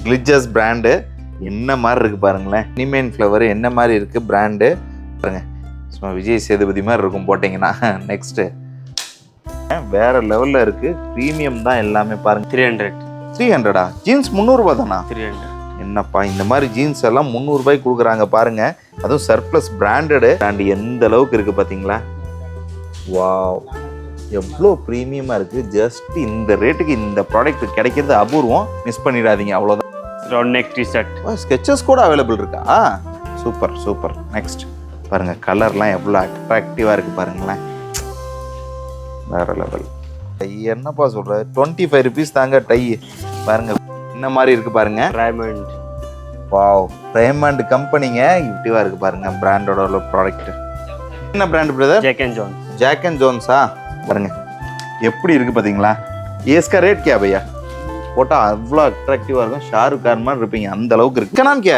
Clichés brand என்ன மாதிரி இருக்குது பாருங்களேன். நிமேன் ஃப்ளவர் என்ன மாதிரி இருக்குது பிராண்டு பாருங்க. சும்மா விஜய் சேதுபதி மாதிரி இருக்கும் போட்டிங்கன்னா. நெக்ஸ்ட்டு வேற லெவலில் இருக்குது. ப்ரீமியம் தான் எல்லாமே பாருங்க. 300 ஜீன்ஸ் 300 தானா? 300. என்னப்பா இந்த மாதிரி ஜீன்ஸ் எல்லாம் 300 ரூபாய்க்கு கொடுக்குறாங்க பாருங்க. அதுவும் சர்ப்ளஸ் பிராண்டடு பிராண்ட் எந்த அளவுக்கு இருக்குது பார்த்தீங்களா? வாவ், எவ்வளோ ப்ரீமியமாக இருக்குது. ஜஸ்ட் இந்த ரேட்டுக்கு இந்த ப்ராடக்ட் கிடைக்கிறது அபூர்வம். மிஸ் பண்ணிடாதீங்க, அவ்வளோதான். ரவுண்ட் நெக் டி-ஷர்ட் ஸ்கெச்சஸ் கூட அவைலபிள் இருக்கா? Super super. நெக்ஸ்ட் பாருங்கள், கலர்லாம் எவ்வளோ அட்ராக்டிவாக இருக்குது பாருங்களேன். வேறு லெவல். என்னப்பா சொல்கிற, 25 rupees தாங்க டை. பாருங்கள் இந்த மாதிரி இருக்குது பாருங்க. டைமண்ட். வாவ், டைமண்ட் கம்பெனிங்க. இப்படிவா இருக்குது பாருங்க பிராண்டோட ப்ராடக்ட். என்ன பிராண்ட் பிரதர்? ஜாக் அண்ட் ஜோன்ஸா? பாருங்க எப்படி இருக்குது பார்த்தீங்களா? ஏஸ்கா ரேட் கே பையா? போட்டால் அவ்வளோ அட்ராக்டிவாக இருக்கும். ஷாருக் கான் மாதிரி இருப்பீங்க, அந்த அளவுக்கு இருக்கு. நாம் கே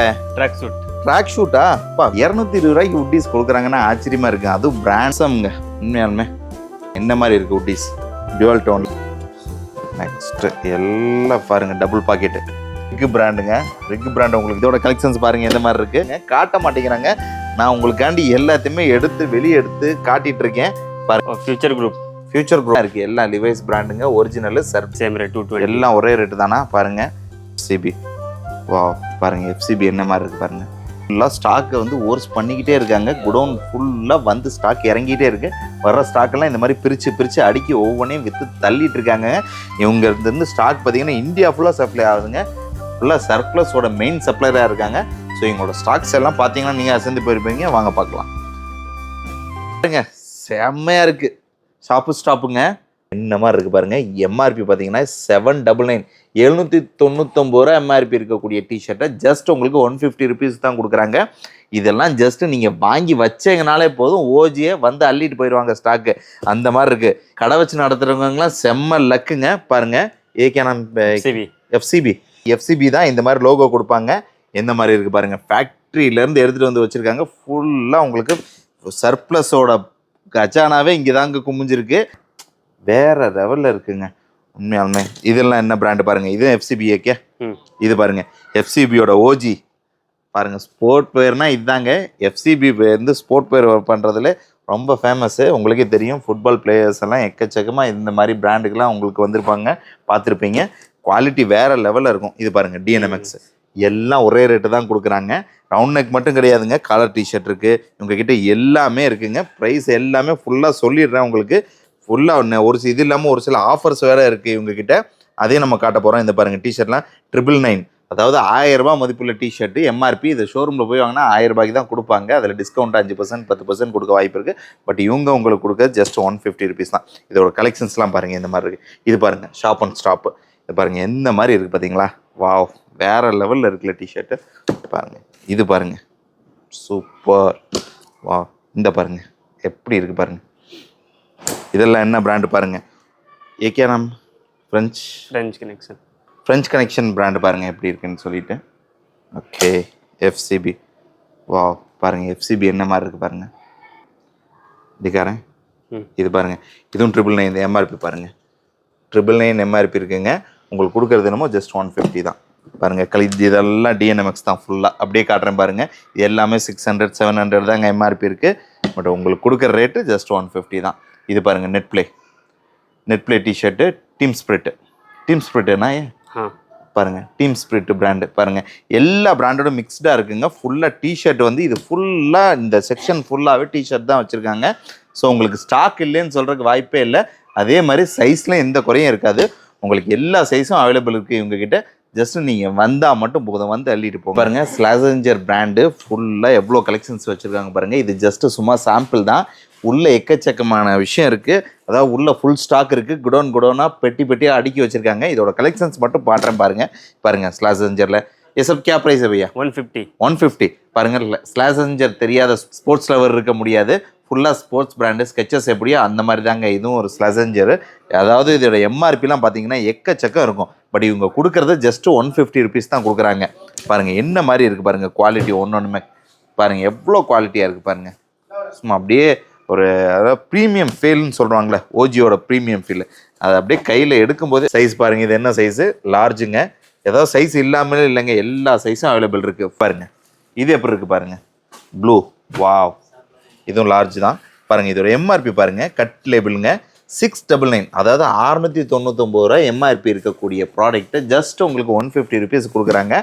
ட்ராக் ஷூட்டா? அப்பா 220 ரூபாய்க்கு உட்டீஸ் கொடுக்குறாங்கன்னா ஆச்சரியமாக இருக்குது. அதுவும் பிராண்ட்ஸம்ங்க உண்மையாலுமே. என்ன மாதிரி இருக்குது உட்டீஸ்? Dual tone. நெக்ஸ்ட்டு எல்லாம் பாருங்கள், டபுள் பாக்கெட்டு. ரிக் பிராண்டுங்க. ரிக் பிராண்டு உங்களுக்கு இதோட கலெக்ஷன்ஸ் பாருங்கள் எந்த மாதிரி இருக்குது. காட்ட மாட்டேங்கிறாங்க. நான் உங்களுக்காண்டி எல்லாத்தையுமே வெளியே எடுத்து காட்டிகிட்டு இருக்கேன் பாருங்க. ஃபியூச்சர் குரூப் இருக்கு. எல்லாம் லிவைஸ் பிராண்டுங்க. ஒரிஜினல் சர்ப் சேம் ரேட் 220. எல்லாம் ஒரே ரேட்டு தானா? பாருங்க. FCB. வா பாருங்க, FCB என்ன மாதிரி இருக்கு பாருங்க. ஃபுல்லாக ஸ்டாக்கை வந்து ஓர்ஸ் பண்ணிக்கிட்டே இருக்காங்க. குடோன் ஃபுல்லாக வந்து ஸ்டாக் இறங்கிட்டே இருக்கு. வர்ற ஸ்டாக்கெல்லாம் இந்த மாதிரி பிரித்து அடுக்கி ஒவ்வொன்றையும் விற்று தள்ளிட்டு இருக்காங்க. இவங்க இருந்து ஸ்டாக் பார்த்தீங்கன்னா இந்தியா ஃபுல்லாக சப்ளை ஆகுதுங்க. ஃபுல்லாக சர்ப்ளஸோட மெயின் சப்ளையராக இருக்காங்க. ஸோ இவங்களோட ஸ்டாக்ஸ் எல்லாம் பார்த்தீங்கன்னா நீங்கள் அசந்து போயிருப்பீங்க. வாங்க பார்க்கலாம். பாருங்க செம்மையாக இருக்குது. ஸ்டாப்புங்க என்ன மாதிரி இருக்குது பாருங்கள். எம்ஆர்பி பார்த்தீங்கன்னா 799 799 ரூபா எம்ஆர்பி இருக்கக்கூடிய டிஷர்ட்டை ஜஸ்ட் உங்களுக்கு 150 rupees தான் கொடுக்குறாங்க. இதெல்லாம் ஜஸ்ட்டு நீங்கள் வாங்கி வச்சீங்கனாலே போதும், ஓஜியை வந்து அள்ளிட்டு போயிடுவாங்க ஸ்டாக்கு. அந்த மாதிரி இருக்குது. கடை வச்சு நடத்துகிறவங்கலாம் செம்ம லக்குங்க. பாருங்கள், FCB தான் இந்த மாதிரி லோகோ கொடுப்பாங்க. எந்த மாதிரி இருக்குது பாருங்கள். ஃபேக்ட்ரியிலேருந்து எடுத்துகிட்டு வந்து வச்சுருக்காங்க. ஃபுல்லாக உங்களுக்கு சர்ப்ளஸோட கஜானாவே இங்கே தாங்க குமிஞ்சிருக்கு. வேற லெவலில் இருக்குங்க உண்மையாலுமே. இதெல்லாம் என்ன பிராண்டு பாருங்க. இது FCBக்கே. இது பாருங்க FCBயோட ஓஜி பாருங்க. ஸ்போர்ட் வேர்னா இதுதாங்க. FCB வந்து ஸ்போர்ட் வேர் பண்ணுறதுல ரொம்ப ஃபேமஸ்ஸு. உங்களுக்கே தெரியும். ஃபுட்பால் பிளேயர்ஸ் எல்லாம் எக்கச்சக்கமாக இந்த மாதிரி பிராண்டுக்கெலாம் உங்களுக்கு வந்திருப்பாங்க, பார்த்துருப்பீங்க. குவாலிட்டி வேற லெவலில் இருக்கும். இது பாருங்க DNMX. எல்லாம் ஒரே ரேட்டு தான் கொடுக்குறாங்க. ரவுண்ட் நெக் மட்டும் கிடையாதுங்க. கலர் டிஷர்ட் இருக்குது உங்ககிட்ட, எல்லாமே இருக்குங்க. ப்ரைஸ் எல்லாமே ஃபுல்லாக சொல்லிடுறேன் உங்களுக்கு. ஃபுல்லாக ஒரு இது இல்லாமல் ஒரு சில ஆஃபர்ஸ் வேறு இருக்குது இவங்ககிட்ட. அதே நம்ம காட்ட போகிறோம். இந்த பாருங்கள் டிஷர்ட்லாம் 999, அதாவது 1000 ரூபாய் மதிப்புள்ள டிஷர்ட்டு எம்ஆர்பி. இது ஷோரூமில் போய் வாங்கினா 1000 ரூபாய்க்கு தான் கொடுப்பாங்க. அதில் டிஸ்கவுண்ட் 5% 10% கொடுக்க வாய்ப்பு இருக்குது. பட் இவங்க உங்களுக்கு கொடுக்க ஜஸ்ட் 150 rupees தான். இதோட கலெக்ஷன்ஸ்லாம் பாருங்கள் இந்த மாதிரி இருக்குது. இது பாருங்கள் ஷாப் அண்ட் ஸ்டாப்பு. இது பாருங்கள் எந்த மாதிரி இருக்குது பார்த்தீங்களா? வாவ், வேறு லெவலில் இருக்குல்ல டிஷர்ட்டு. பாருங்கள் இது பாருங்கள், சூப்பர். வா, இந்த பாருங்கள் எப்படி இருக்குது பாருங்கள். இதெல்லாம் என்ன பிராண்டு பாருங்கள். ஏகேஎம் ஃப்ரெஞ்ச் கனெக்ஷன் பிராண்டு பாருங்கள் எப்படி இருக்குன்னு சொல்லிட்டு. Okay, FCB. வா பாருங்கள், FCB என்ன மாதிரி இருக்குது பாருங்கள். இதுக்காரன் இது பாருங்கள். இதுவும் 999 எம்ஆர்பி பாருங்கள். 999 எம்ஆர்பி இருக்குங்க. உங்களுக்கு கொடுக்குறது என்னமோ ஜஸ்ட் 150 தான். பாருங்கள் இதெல்லாம் DNMX தான் ஃபுல்லாக. அப்படியே காட்டுறேன் பாருங்கள். இது எல்லாமே 600 700 தாங்க எம்ஆர்பி இருக்குது. பட் உங்களுக்கு கொடுக்குற ரேட்டு ஜஸ்ட் 150 தான். இது பாருங்கள் நெட் ப்ளே டிஷர்ட்டு. டீம் ஸ்பிரிட்டுனா பாருங்கள். டீம் ஸ்பிரிட் பிராண்டு பாருங்கள். எல்லா பிராண்டோடும் மிக்ஸ்டாக இருக்குங்க. ஃபுல்லாக டிஷர்ட் வந்து இது ஃபுல்லாக இந்த செக்ஷன் ஃபுல்லாகவே டிஷர்ட் தான் வச்சுருக்காங்க. ஸோ உங்களுக்கு ஸ்டாக் இல்லைன்னு சொல்கிறதுக்கு வாய்ப்பே இல்லை. அதே மாதிரி சைஸ்லாம் எந்த குறையும் இருக்காது. உங்களுக்கு எல்லா சைஸும் அவைலபிள் இருக்குது இவங்ககிட்ட. ஜஸ்ட் நீங்கள் வந்தால் மட்டும் போதும், வந்து அள்ளிட்டு போங்க. பாருங்கள் ஸ்லாசஞ்சர் பிராண்டு ஃபுல்லாக எவ்வளோ கலெக்ஷன்ஸ் வச்சுருக்காங்க பாருங்கள். இது ஜஸ்ட்டு சும்மா சாம்பிள் தான். உள்ளே எக்கச்சக்கமான விஷயம் இருக்குது. அதாவது உள்ளே ஃபுல் ஸ்டாக் இருக்குது. குடோனாக பெட்டியாக அடுக்கி வச்சுருக்காங்க. இதோட கலெக்ஷன்ஸ் மட்டும் பாடுறேன் பாருங்கள் ஸ்லாசஞ்சரில். ये सब क्या प्राइस है भैया? 150 பாருங்கள். ஸ்லாசஞ்சர் தெரியாத ஸ்போர்ட்ஸ் லவர் இருக்க முடியாது. ஃபுல்லாக ஸ்போர்ட்ஸ் பிராண்டு ஸ்கெச்சஸ் எப்படியோ அந்த மாதிரி தாங்க இதுவும் ஒரு ஸ்லாசஞ்சர். அதாவது இதோட எம்ஆர்பிலாம் பார்த்தீங்கன்னா எக்கச்சக்கம் இருக்கும். பட் இவங்க கொடுக்குறது ஜஸ்ட் 150 rupees தான் கொடுக்குறாங்க. பாருங்கள் என்ன மாதிரி இருக்குது பாருங்கள். குவாலிட்டி ஒன்றுமே பாருங்கள் எவ்வளோ குவாலிட்டியாக இருக்குது பாருங்கள். சும்மா அப்படியே ஒரு அதாவது ப்ரீமியம் ஃபீல்னு சொல்கிறாங்களே, ஓஜியோட ப்ரீமியம் ஃபீல். அதை அப்படியே கையில் எடுக்கும்போது சைஸ் பாருங்கள். இது என்ன சைஸு? லார்ஜுங்க. ஏதாவது சைஸ் இல்லாமலே இல்லைங்க, எல்லா சைஸும் அவைலபிள் இருக்குது. பாருங்கள் இது எப்படி இருக்குது பாருங்கள், ப்ளூ. வாவ், இதுவும் லார்ஜ் தான். பாருங்கள் இதோட எம்ஆர்பி பாருங்கள், கட் லேபிளுங்க, 699, அதாவது 699 ரூபா எம்ஆர்பி இருக்கக்கூடிய ப்ராடக்ட்டை ஜஸ்ட் உங்களுக்கு 150 ருபீஸ் கொடுக்குறாங்க.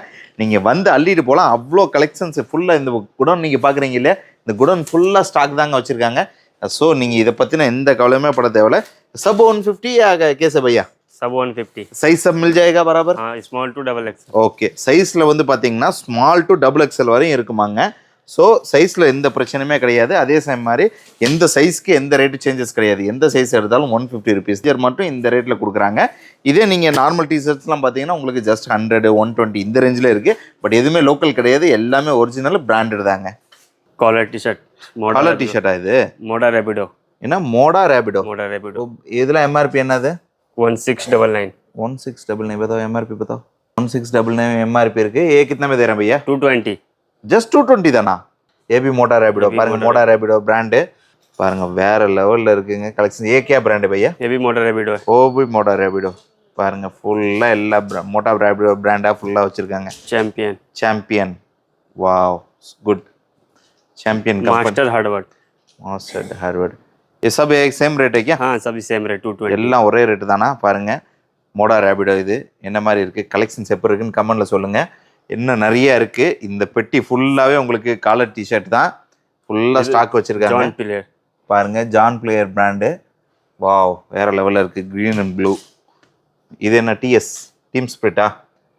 நீங்கள் வந்து அள்ளிட்டு போகலாம். அவ்வளோ கலெக்ஷன்ஸ் ஃபுல்லாக இந்த குடோன் நீங்கள் பார்க்குறீங்க இல்லையா, இந்த குடோன் ஃபுல்லாக ஸ்டாக் தாங்க வச்சுருக்காங்க. ஸோ நீங்கள் இதை பற்றின எந்த கவலையுமே பட தேவையில்ல. सब 150 कैसे भैया? सब 150. साइज सब मिल जाएगा बराबर? हाँ, small to double XL. Okay, சைஸில் வந்து பார்த்தீங்கன்னா ஸ்மால் டு டபுள் எக்ஸ்எல் வரையும் இருக்குமாங்க. ஸோ சைஸில் எந்த பிரச்சனையுமே கிடையாது. அதே சமயம் மாதிரி எந்த சைஸ்க்கு எந்த ரேட்டு சேஞ்சஸ் கிடையாது. எந்த சைஸ் எடுத்தாலும் 150 ருபீஸ் மட்டும் இந்த ரேட்டில் கொடுக்குறாங்க. இதே நீங்கள் நார்மல் டிஷர்ட்ஸ்லாம் பார்த்தீங்கன்னா உங்களுக்கு ஜஸ்ட் 100, 120 இந்த ரேஞ்சில் இருக்குது. பட் எதுவுமே லோக்கல் கிடையாது, எல்லாமே ஒரிஜினல் பிராண்டட் தாங்க. कॉलर टी शर्ट, கலர் டிஷர்ட்டா இது? मोडा रैपिडो. என்ன மோடா ரேபிடோ? मोडा रैपिडो. இதெல்லாம் எம்ஆர்பி என்னது? 1699. 1699 बताओ एमआरपी बताओ. 1699 एमआरपी இருக்கு. ये कितना में दे रहे हैं भैया? 220. जस्ट 220 தானா? ஏபி மோடா ரேபிடோ பாருங்க, மோடா ரேபிடோ பிராண்டு பாருங்க, வேற லெவல்ல இருக்குங்க கலெக்ஷன். ये क्या ब्रांड है भैया? ये भी मोडा रैपिडो है. ओ भी मोडा रैपिडो பாருங்க, ஃபுல்லா எல்லா மோட்டா ரேபிடோ பிராண்டா ஃபுல்லா வச்சிருக்காங்க. Champion. Champion, wow good. Champion company, master Harvard. Master Harvard. ये सब एक सेम रेट है क्या? हाँ, सभी सेम रेट 220. எல்லாம் ஒரே ரேட்டு தானா? பாருங்க மோடா ரேபிடோ இது என்ன மாதிரி இருக்குது, கலெக்ஷன்ஸ் எப்படி இருக்குன்னு கமெண்ட்டில் சொல்லுங்கள். இன்னும் நிறைய இருக்குது. இந்த பெட்டி ஃபுல்லாகவே உங்களுக்கு காலர் டிஷர்ட் தான், ஃபுல்லாக ஸ்டாக் வச்சுருக்காங்க. ஜான் பிளேயர் பாருங்கள், ஜான் பிளேயர் பிராண்டு. வாவ், வேறு லெவலில் இருக்குது, க்ரீன் அண்ட் ப்ளூ. இது என்ன டிஎஸ் டீம் ஸ்பிரிட்டா?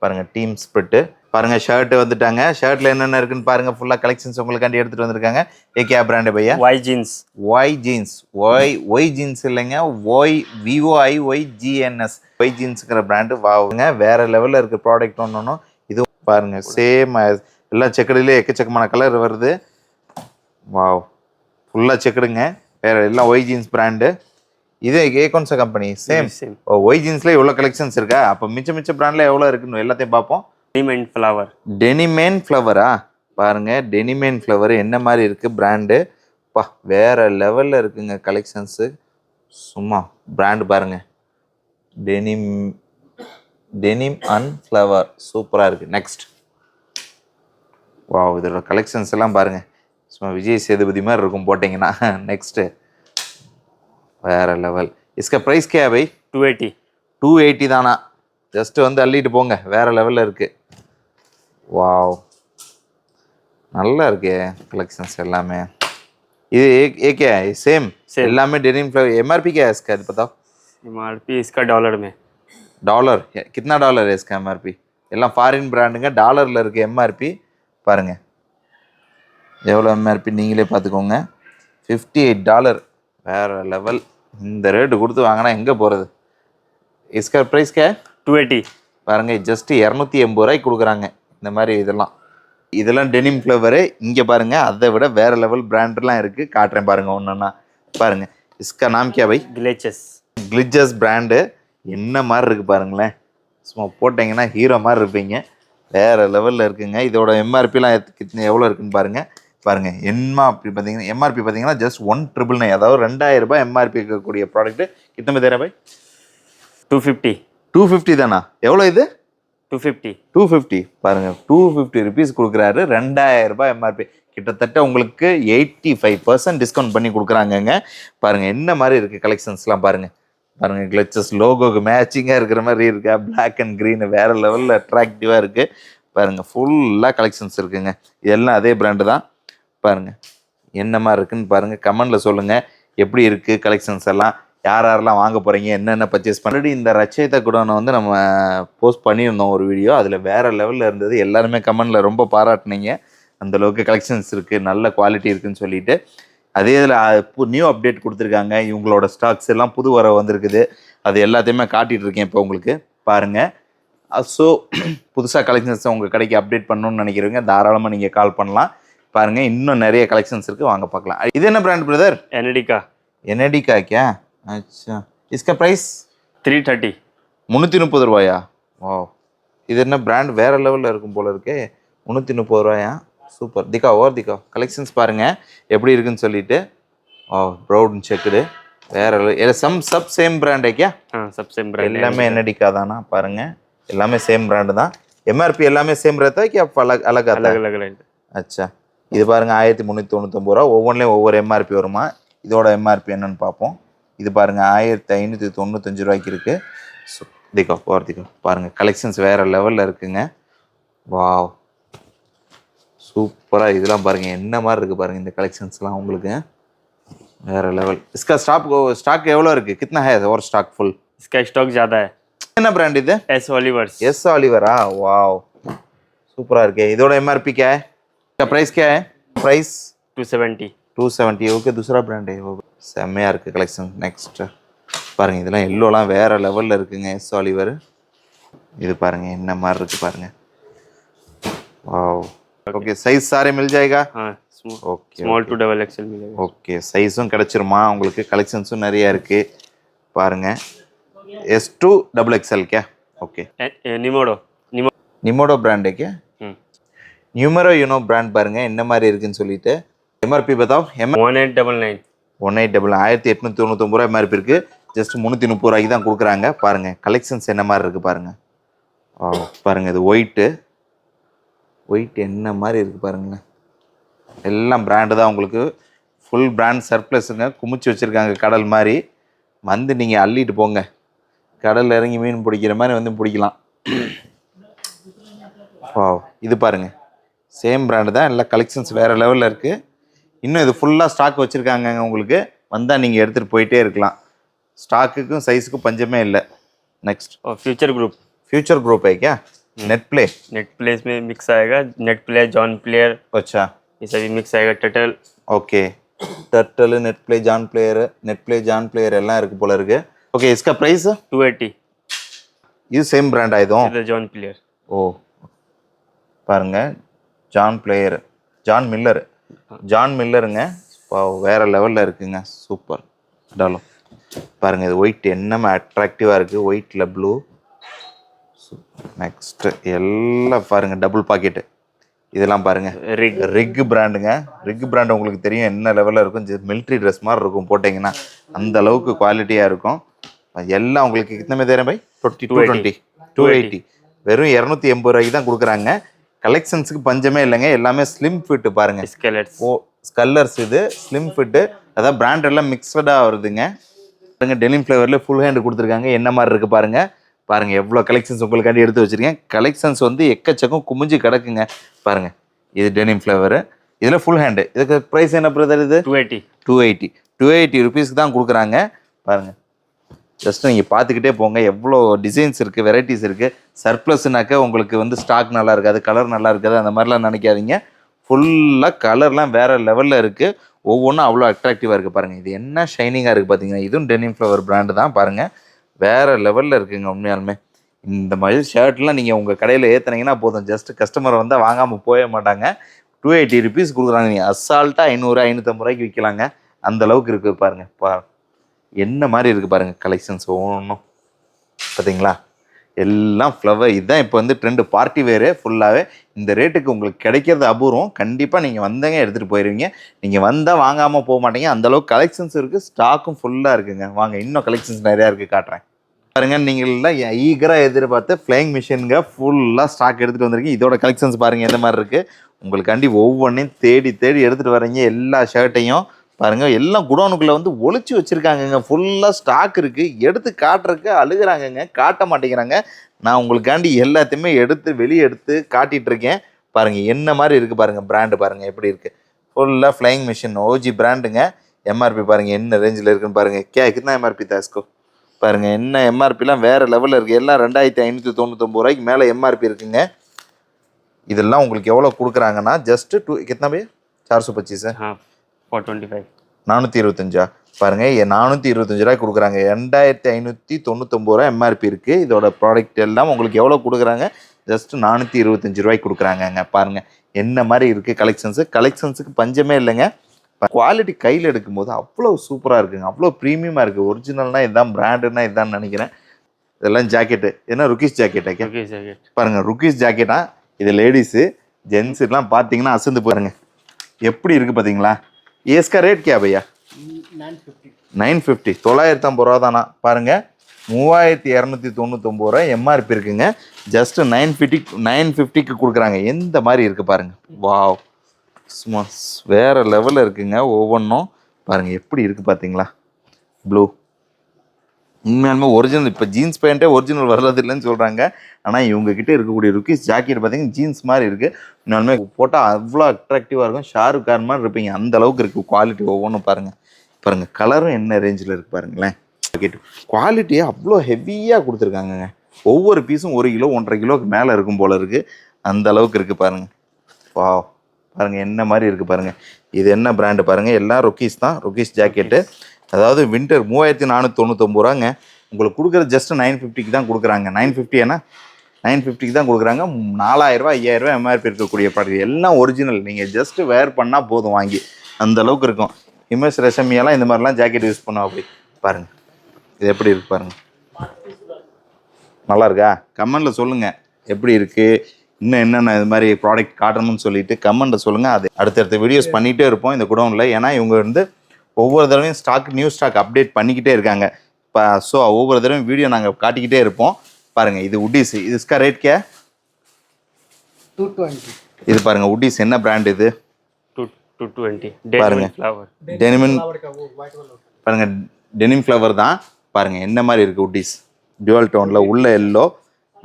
பாருங்கள் டீம் ஸ்பிரிட்டு. பாருங்கள் ஷர்ட்டு வந்துட்டாங்க. ஷர்ட்டில் என்னென்ன இருக்குன்னு பாருங்கள், ஃபுல்லாக கலெக்ஷன்ஸ் உங்களுக்காண்டி எடுத்துகிட்டு வந்திருக்காங்க. ஏ கே பிராண்டு பையா? Y jeans. Y jeans. Y jeans இல்லைங்க, VOIYGNS ஒய் ஜீன்ஸுங்கிற பிராண்டு. வாவுங்க, வேறு லெவலில் இருக்குது ப்ராடக்ட் ஒன்று. இது பாருங்கள் சேம் எல்லா செக்கடிலே எக்கச்சக்கமான கலர் வருது. வாவ், ஃபுல்லாக செக்கடுங்க, வேறு எல்லாம் ஒய் ஜீன்ஸ் பிராண்டு. இது ஏகோன்சா கம்பெனி சேம். ஒய் ஜீன்ஸில் எவ்வளோ கலெக்ஷன்ஸ் இருக்கா? அப்போ மிச்ச பிராண்டில் எவ்வளோ இருக்குன்னு எல்லாத்தையும் பார்ப்போம். Denim flower. டெனிமேன் ஃப்ளவரா? பாருங்க டெனிமேன் ஃப்ளவர் என்ன மாதிரி இருக்கு பிராண்டு. பா, வேற லெவல்ல இருக்குங்க கலெக்ஷன்ஸு. சும்மா பிராண்டு பாருங்க, டெனிம் அண்ட் ஃப்ளவர் சூப்பராக இருக்கு. நெக்ஸ்ட், வாவ், இதோட கலெக்ஷன்ஸ் எல்லாம் பாருங்க, சும்மா விஜய் சேதுபதி மாதிரி இருக்கும் போட்டிங்கன்னா. நெக்ஸ்ட்டு, வேற லெவல். इसका प्राइस क्या है भाई? 280. 280 தானா? ஜஸ்ட் வந்து அள்ளிட்டு போங்க, வேற லெவலில் இருக்கு. வாவ், நல்லா இருக்கே கலெக்ஷன்ஸ் எல்லாமே. இது एक क्या है? सेम எல்லாமே डेनिम फ्लेवर. एमआरपी क्या है इसका बताओ? एमआरपी इसका डॉलर में. डॉलर कितना डॉलर है इसका एमआरपी? எல்லாம் ஃபாரின் பிராண்டுங்க, டாலரில் இருக்கு எம்ஆர்பி. பாருங்க எவ்வளோ எம்ஆர்பி நீங்களே பார்த்துக்கோங்க. $58. வேற லெவல். இந்த ரேட்டு கொடுத்து வாங்கினா எங்கே போகிறது? इसका प्राइस क्या है? 280. பாருங்க ஜஸ்ட் 280 ரூபாய்க்கு கொடுக்குறாங்க இந்த மாதிரி. இதெல்லாம் டெனிம் ஃப்ளவரு. இங்கே பாருங்க அதை விட வேற லெவல் பிராண்ட்லாம் இருக்குது, காட்டுறேன் பாருங்க ஒன்றுன்னா. பாருங்க இஸ்கா நாம் கியா பை? Clichés brand. என்ன மாதிரி இருக்குது பாருங்களேன், சும்மா போட்டிங்கன்னா ஹீரோ மாதிரி இருப்பீங்க. வேற லெவலில் இருக்குங்க. இதோட எம்ஆர்பிலாம் எவ்வளோ இருக்குன்னு பாருங்க. பாருங்க எம்ஆர்பி பார்த்தீங்கன்னா ஜஸ்ட் 1999, அதாவது 2000 ரூபாய் எம்ஆர்பி இருக்கக்கூடிய ப்ராடக்ட்டு. கித்தனை Dera by? 250. 250 தானா? எவ்வளோ இது? 250 பாருங்க, 250 ருபீஸ் கொடுக்குறாரு. 2000 ரூபாய் எம்ஆர்பி. கிட்டத்தட்ட உங்களுக்கு 85% டிஸ்கவுண்ட் பண்ணி கொடுக்குறாங்கங்க. பாருங்க என்ன மாதிரி இருக்கு கலெக்ஷன்ஸ்லாம் பாருங்க. பாருங்க கிளச்சஸ் லோகோக்கு மேட்சிங்காக இருக்கிற மாதிரி இருக்கா, பிளாக் அண்ட் க்ரீன், வேற லெவலில் அட்ராக்டிவாக இருக்கு. பாருங்க ஃபுல்லாக கலெக்ஷன்ஸ் இருக்குங்க. இதெல்லாம் அதே பிராண்டு தான். பாருங்க என்ன மாதிரி இருக்குன்னு பாருங்க, கமெண்ட்ல சொல்லுங்க எப்படி இருக்கு கலெக்ஷன்ஸ் எல்லாம், யாரெல்லாம் வாங்க போகிறீங்க, என்னென்ன பர்ச்சேஸ் பண்ணி. இந்த ரச்சயித்த குடோனை வந்து நம்ம போஸ்ட் பண்ணியிருந்தோம் ஒரு வீடியோ, அதில் வேறு லெவலில் இருந்தது. எல்லாருமே கமெண்டில் ரொம்ப பாராட்டினீங்க, அந்தளவுக்கு கலெக்ஷன்ஸ் இருக்குது, நல்ல குவாலிட்டி இருக்குதுன்னு சொல்லிட்டு. அதே இதில் நியூ அப்டேட் கொடுத்துருக்காங்க. இவங்களோட ஸ்டாக்ஸ் எல்லாம் புது வர வந்திருக்குது, அது எல்லாத்தையுமே காட்டிகிட்டு இருக்கேன் இப்போ உங்களுக்கு பாருங்கள். ஸோ புதுசாக கலெக்ஷன்ஸை உங்கள் கடைக்கு அப்டேட் பண்ணணும்னு நினைக்கிறவங்க தாராளமாக நீங்கள் கால் பண்ணலாம். பாருங்கள் இன்னும் நிறைய கலெக்ஷன்ஸ் இருக்குது, வாங்க பார்க்கலாம். இது என்ன பிராண்ட் பிரதர்? எனடிகா क्या? अच्छा, इसका प्राइस 330. 330 ரூபாயா? ஓ, இது என்ன பிராண்ட், வேற லெவலில் இருக்கும் போல இருக்கே. 330 ரூபாயா? சூப்பர். திக்கா கலெக்ஷன்ஸ் பாருங்க எப்படி இருக்குன்னு சொல்லிட்டு. ஓ, ப்ரௌன் செக்குடு வேற சப் சேம் பிராண்ட் है क्या? हाँ, सब सेम ब्रांड எல்லாமே எனடிகா தானா? பாருங்க எல்லாமே சேம் பிராண்டு தான். எம்ஆர்பி எல்லாமே சேம் रहता है कि आप अलग अलग आता है? अलग अलग रेट. அச்சா, இது பாருங்க 1399 ரூபா. ஒவ்வொன்றிலையும் ஒவ்வொரு எம்ஆர்பி வருமா. இதோட எம்ஆர்பி என்னன்னு பார்ப்போம். இது பாருங்க 1595 ரூபாய்க்கு இருக்கு. திகோ போர் திகோ பாருங்க, கலெக்ஷன்ஸ் வேற லெவல்ல இருக்குங்க. வாவ், சூப்பரா. இதெல்லாம் பாருங்க என்ன மாதிரி இருக்கு பாருங்க, இந்த கலெக்ஷன்ஸ்லாம் உங்களுக்கு வேற லெவல். इसका स्टॉक எவ்வளவு இருக்கு? कितना है और स्टॉक फुल? इसका स्टॉक ज्यादा है. என்ன பிராண்ட் இது? S Oliver's. एस ऑलिवरा. वाव, சூப்பரா இருக்கு. இதோட एमआरपी क्या है? इसका प्राइस क्या है? प्राइस 270. 270. ओके, दूसरा ब्रांड है वो. செம்மையா இருக்கு கலெக்ஷன். நெக்ஸ்ட் பாருங்க, இதெல்லாம் எல்லோலாம் வேற லெவல்ல இருக்குங்க. Yes Oliver. இது பாருங்க என்ன மாதிரி இருக்கு பாருங்க. வாவ். ஓகே, साइज सारे मिल जाएगा? हां, okay, small to double XL मिलेगा. ஓகே, சைஸும் கிடைச்சிருமா உங்களுக்கு? கலெக்ஷன்ஸும் நிறைய இருக்கு பாருங்க. S2 डबल एक्सएल क्या? ओके, निमोडो. निमोडो ब्रांड है क्या? न्यूमेरो यूनो ब्रांड பாருங்க என்ன மாதிரி இருக்குன்னு சொல்லிட்டு. எம்ஆர்பி बताओ. 1899. 1899 ரூபாய் எம்ஆர்பி இருக்கு. ஜஸ்ட் 330 ரூபாய்க்கு தான் கொடுக்குறாங்க. பாருங்க கலெக்ஷன்ஸ் என்ன மாதிரி இருக்கு பாருங்க. பாருங்க, இது ஒயிட் என்ன மாதிரி இருக்கு பாருங்க. எல்லாம் பிராண்டு தான் உங்களுக்கு. ஃபுல் பிராண்ட் சர்ப்ளஸுங்க. குமிச்சு வச்சுருக்காங்க கடல் மாதிரி. வந்து நீங்கள் அள்ளிட்டு போங்க. கடலில் இறங்கி மீன் பிடிக்கிற மாதிரி வந்து பிடிக்கலாம். இது பாருங்க, சேம் பிராண்டு தான். எல்லாம் கலெக்ஷன்ஸ் வேறு லெவலில் இருக்குது. இன்னும் இது ஃபுல்லாக ஸ்டாக் வச்சுருக்காங்க உங்களுக்கு. வந்தால் நீங்கள் எடுத்துகிட்டு போயிட்டே இருக்கலாம். ஸ்டாக்குக்கும் சைஸுக்கும் பஞ்சமே இல்லை. नेक्स्ट और फ्यूचर ग्रुप है क्या? नेट प्ले में मिक्स आएगा. Net play, John player. अच्छा, ये सभी मिक्स आएगा. Turtle. Okay, turtle, net play, John player எல்லாம் இருக்கு போல இருக்கு. ஓகே, इसका प्राइस 280. இது சேம் பிராண்ட் ஆயிடும். இது ஜான் பிளேயர். ஓ, பாருங்க, ஜான் மில்லருங்க. வேற லெவல்ல இருக்குங்க. சூப்பர் டாலோ. பாருங்க, இது ஒயிட் என்னமா அட்ராக்டிவா இருக்கு. ஒயிட்ல ப்ளூ. நெக்ஸ்ட் எல்லாம் பாருங்க டபுள் பாக்கெட். இதெல்லாம் பாருங்க ரிக் பிராண்டுங்க. ரிக் பிராண்ட் உங்களுக்கு தெரியும் என்ன லெவலில் இருக்கும். மிலிட்ரி ட்ரெஸ் மாதிரி இருக்கும் போட்டிங்கன்னா. அந்த அளவுக்கு குவாலிட்டியாக இருக்கும். எல்லாம் உங்களுக்கு கித்தனை தேரம் பை? 280. வெறும் 280 ரூபாய்க்கு தான் கொடுக்குறாங்க. கலெக்ஷன்ஸுக்கு பஞ்சமே இல்லைங்க. எல்லாமே ஸ்லிம் ஃபிட்டு பாருங்க. ஸ்கல்லர்ஸ். இது ஸ்லிம் ஃபிட்டு. அதாவது பிராண்ட் எல்லாம் மிக்சடாக வருதுங்க. பாருங்க, டெனிம் ஃப்ளேவரில் ஃபுல் ஹேண்டு கொடுத்துருக்காங்க. என்ன மாதிரி இருக்குது பாருங்க. பாருங்க எவ்வளோ கலெக்ஷன்ஸ் உங்களுக்காண்டி எடுத்து வச்சிருக்கேன். கலெக்ஷன்ஸ் வந்து எக்கச்சக்கம் குமிஞ்சு கிடக்குங்க. பாருங்க, இது டெனிம் ஃப்ளேவரு. இதில் ஃபுல் ஹேண்டு. இதுக்கு ப்ரைஸ் என்ன பிரதர்? இது 280 ருபீஸ்க்கு தான் கொடுக்குறாங்க. பாருங்க, ஜஸ்ட் நீங்கள் பார்த்துக்கிட்டே போங்க. எவ்வளோ டிசைன்ஸ் இருக்குது, வெரைட்டிஸ் இருக்குது. சர்ப்ளஸ்னாக்க உங்களுக்கு வந்து ஸ்டாக் நல்லா இருக்காது, கலர் நல்லா இருக்காது, அந்த மாதிரிலாம் நினைக்காதீங்க. ஃபுல்லாக கலர்லாம் வேறு லெவலில் இருக்குது. ஒவ்வொன்றும் அவ்வளோ அட்ராக்டிவாக இருக்குது. பாருங்கள், இது என்ன ஷைனிங்காக இருக்குது பார்த்தீங்கன்னா. இதுவும் டெனிம் ஃப்ளவர் பிராண்டு தான். பாருங்கள், வேறு லெவலில் இருக்குங்க உண்மையாலுமே. இந்த மாதிரி ஷர்ட்லாம் நீங்கள் உங்கள் கடையில் ஏற்றுனீங்கன்னா போதும். ஜஸ்ட் கஸ்டமர் வந்தால் வாங்காமல் போய மாட்டாங்க. 280 ருபீஸ் கொடுக்குறாங்க. நீங்கள் அசால்ட்டாக 500 550 ரூபாய்க்கு விற்கலாங்க. அந்த அளவுக்கு இருக்குது பாருங்கள். என்ன மாதிரி இருக்குது பாருங்கள் கலெக்ஷன்ஸ் ஒவ்வொன்றும். பார்த்தீங்களா, எல்லாம் ஃப்ளவர். இதுதான் இப்போ வந்து ட்ரெண்டு. பார்ட்டி வேறு ஃபுல்லாகவே. இந்த ரேட்டுக்கு உங்களுக்கு கிடைக்கிறது அபூர்வம். கண்டிப்பாக நீங்கள் வந்தங்க எடுத்துகிட்டு போயிடுவீங்க. நீங்கள் வந்தால் வாங்காமல் போக மாட்டீங்க. அந்தளவுக்கு கலெக்ஷன்ஸ் இருக்குது. ஸ்டாக்கும் ஃபுல்லாக இருக்குங்க. வாங்க, இன்னும் கலெக்ஷன்ஸ் நிறையா இருக்குது, காட்டுறேன் பாருங்க. நீங்கள்லாம் ஈகராக எதிர்பார்த்து ஃப்ளைங் மிஷினுங்க ஃபுல்லாக ஸ்டாக் எடுத்துகிட்டு வந்திருக்கீங்க. இதோட கலெக்ஷன்ஸ் பாருங்கள் எந்த மாதிரி இருக்குது. உங்களுக்காண்டி ஒவ்வொன்றையும் தேடி எடுத்துகிட்டு வரீங்க. எல்லா ஷர்ட்டையும் பாருங்கள், எல்லாம் குடோனுக்குள்ளே வந்து ஒளிச்சு வச்சுருக்காங்கங்க. ஃபுல்லாக ஸ்டாக் இருக்குது. எடுத்து காட்டுறதுக்கு அழுகிறாங்கங்க, காட்ட மாட்டேங்கிறாங்க. நான் உங்களுக்காண்டி எல்லாத்தையுமே வெளியே எடுத்து காட்டிகிட்ருக்கேன். பாருங்கள் என்ன மாதிரி இருக்குது பாருங்கள். பிராண்டு பாருங்கள் எப்படி இருக்குது. ஃபுல்லாக ஃப்ளைங் மிஷின் ஓஜி பிராண்டுங்க. எம்ஆர்பி பாருங்கள் என்ன ரேஞ்சில் இருக்குன்னு பாருங்கள். கிतना எம்ஆர்பி தாஸ்கோ பாருங்கள். என்ன எம்ஆர்பிலாம் வேறு லெவலில் இருக்குது. எல்லாம் 2599 ரூபாய்க்கு மேலே எம்ஆர்பி இருக்குங்க. இதெல்லாம் உங்களுக்கு எவ்வளோ கொடுக்குறாங்கன்னா ஜஸ்ட்டு कितना भैया? 425 425 பாருங்க. 425 ரூபாய் கொடுக்குறாங்க. 2599 ரூபாய் எம்ஆர்பி இருக்குது. இதோட ப்ராடக்ட் எல்லாம் உங்களுக்கு எவ்வளோ கொடுக்குறாங்க? ஜஸ்ட் 425 ரூபாய்க்கு கொடுக்குறாங்கங்க. பாருங்கள் என்ன மாதிரி இருக்குது கலெக்ஷன்ஸுக்கு பஞ்சமே இல்லைங்க. குவாலிட்டி கையில் எடுக்கும்போது அவ்வளோ சூப்பராக இருக்குங்க. அவ்வளோ ப்ரீமியமாக இருக்குது. ஒரிஜினல்னால் இதுதான், பிராண்டுன்னா இதுதான் நினைக்கிறேன். இதெல்லாம் ஜாக்கெட்டு. என்ன ருக்கீஸ் ஜாக்கெட்டா? பாருங்கள், ருக்கீஸ் ஜாக்கெட்டா. இது லேடிஸு ஜென்ஸுலாம் பார்த்தீங்கன்னா அசந்து பாருங்க எப்படி இருக்குது பார்த்தீங்களா. ஏஸ்கா ரேட் கே பையா? 950 950 ரூபா தானா. பாருங்கள், 3299 ரூபா எம்ஆர்பி இருக்குங்க. ஜஸ்ட் 950க்கு கொடுக்குறாங்க. எந்த மாதிரி இருக்குது பாருங்கள். வாவ், சும்மா வேறு லெவலில் இருக்குங்க. ஒவ்வொன்றும் பாருங்கள் எப்படி இருக்குது பார்த்தீங்களா. ப்ளூ உண்மையாலுமே ஒரிஜினல். இப்போ ஜீன்ஸ் பேண்ட்டே ஒரிஜினல் வர்றது இல்லைன்னு சொல்கிறாங்க. ஆனால் இவங்ககிட்ட இருக்கக்கூடிய ருக்கீஸ் ஜாக்கெட் பார்த்தீங்கன்னா ஜீன்ஸ் மாதிரி இருக்குது. உண்மையாலுமே போட்டால் அவ்வளோ அட்ராக்டிவாக இருக்கும். ஷாருக் கான் மாதிரி இருப்பீங்க, அந்த அளவுக்கு இருக்குது குவாலிட்டி. ஒவ்வொன்றும் பாருங்கள் கலரும் என்ன ரேஞ்சில் இருக்குது பாருங்களேன். ஜாக்கெட் குவாலிட்டியே அவ்வளோ ஹெவியாக கொடுத்துருக்காங்கங்க. ஒவ்வொரு பீஸும் 1 கிலோ 1.5 கிலோக்கு மேலே இருக்கும் போல் இருக்குது. அந்த அளவுக்கு இருக்குது பாருங்கள். வா பாருங்கள் என்ன மாதிரி இருக்குது பாருங்கள். இது என்ன பிராண்டு பாருங்கள். எல்லாம் ருக்கீஸ் தான். ருக்கீஸ் ஜாக்கெட்டு. அதாவது வின்டர் 3499 ரூபாங்க. உங்களுக்கு கொடுக்குறது ஜஸ்ட் 950க்கு தான் கொடுக்குறாங்க. 950 ஏன்னா 950க்கு தான் கொடுக்குறாங்க. 4000 ரூபா 5000 ரூபா எம்ஆர்பி இருக்கக்கூடிய ப்ராடக்ட் எல்லாம் ஒரிஜினல். நீங்கள் ஜஸ்ட்டு வேர் பண்ணால் போதும் வாங்கி, அந்த அளவுக்கு இருக்கும். ஹிமேஷ் ரேஷமியெல்லாம் இந்த மாதிரிலாம் ஜாக்கெட் யூஸ் பண்ணோம். அப்படி பாருங்கள் இது எப்படி இருக்குது பாருங்கள். நல்லா இருக்கா? கமெண்டில் சொல்லுங்கள் எப்படி இருக்குது. இன்னும் என்னென்ன இது மாதிரி ப்ராடக்ட் காட்டணும்னு சொல்லிட்டு கமெண்ட்டில் சொல்லுங்கள். அது அடுத்தடுத்த வீடியோஸ் பண்ணிகிட்டே இருப்போம் இந்த குடோனில். ஏன்னா இவங்க வந்து ஒவ்வொரு தடவையும் நியூ ஸ்டாக் அப்டேட் பண்ணிக்கிட்டே இருக்காங்க. இப்போ ஸோ ஒவ்வொரு தடவையும் வீடியோ நாங்கள் காட்டிக்கிட்டே இருப்போம். பாருங்கள் இது உட்டீஸ். இதுக்கா ரேட் கே 220. இது பாருங்கள் உட்டீஸ் என்ன பிராண்ட் இது 220 பாருங்க. டெனிமின் பாருங்கள் டெனிம் ஃப்ளவர் தான். பாருங்கள் என்ன மாதிரி இருக்குது உட்டீஸ். டுவல் டோனில் உள்ள எல்லோ,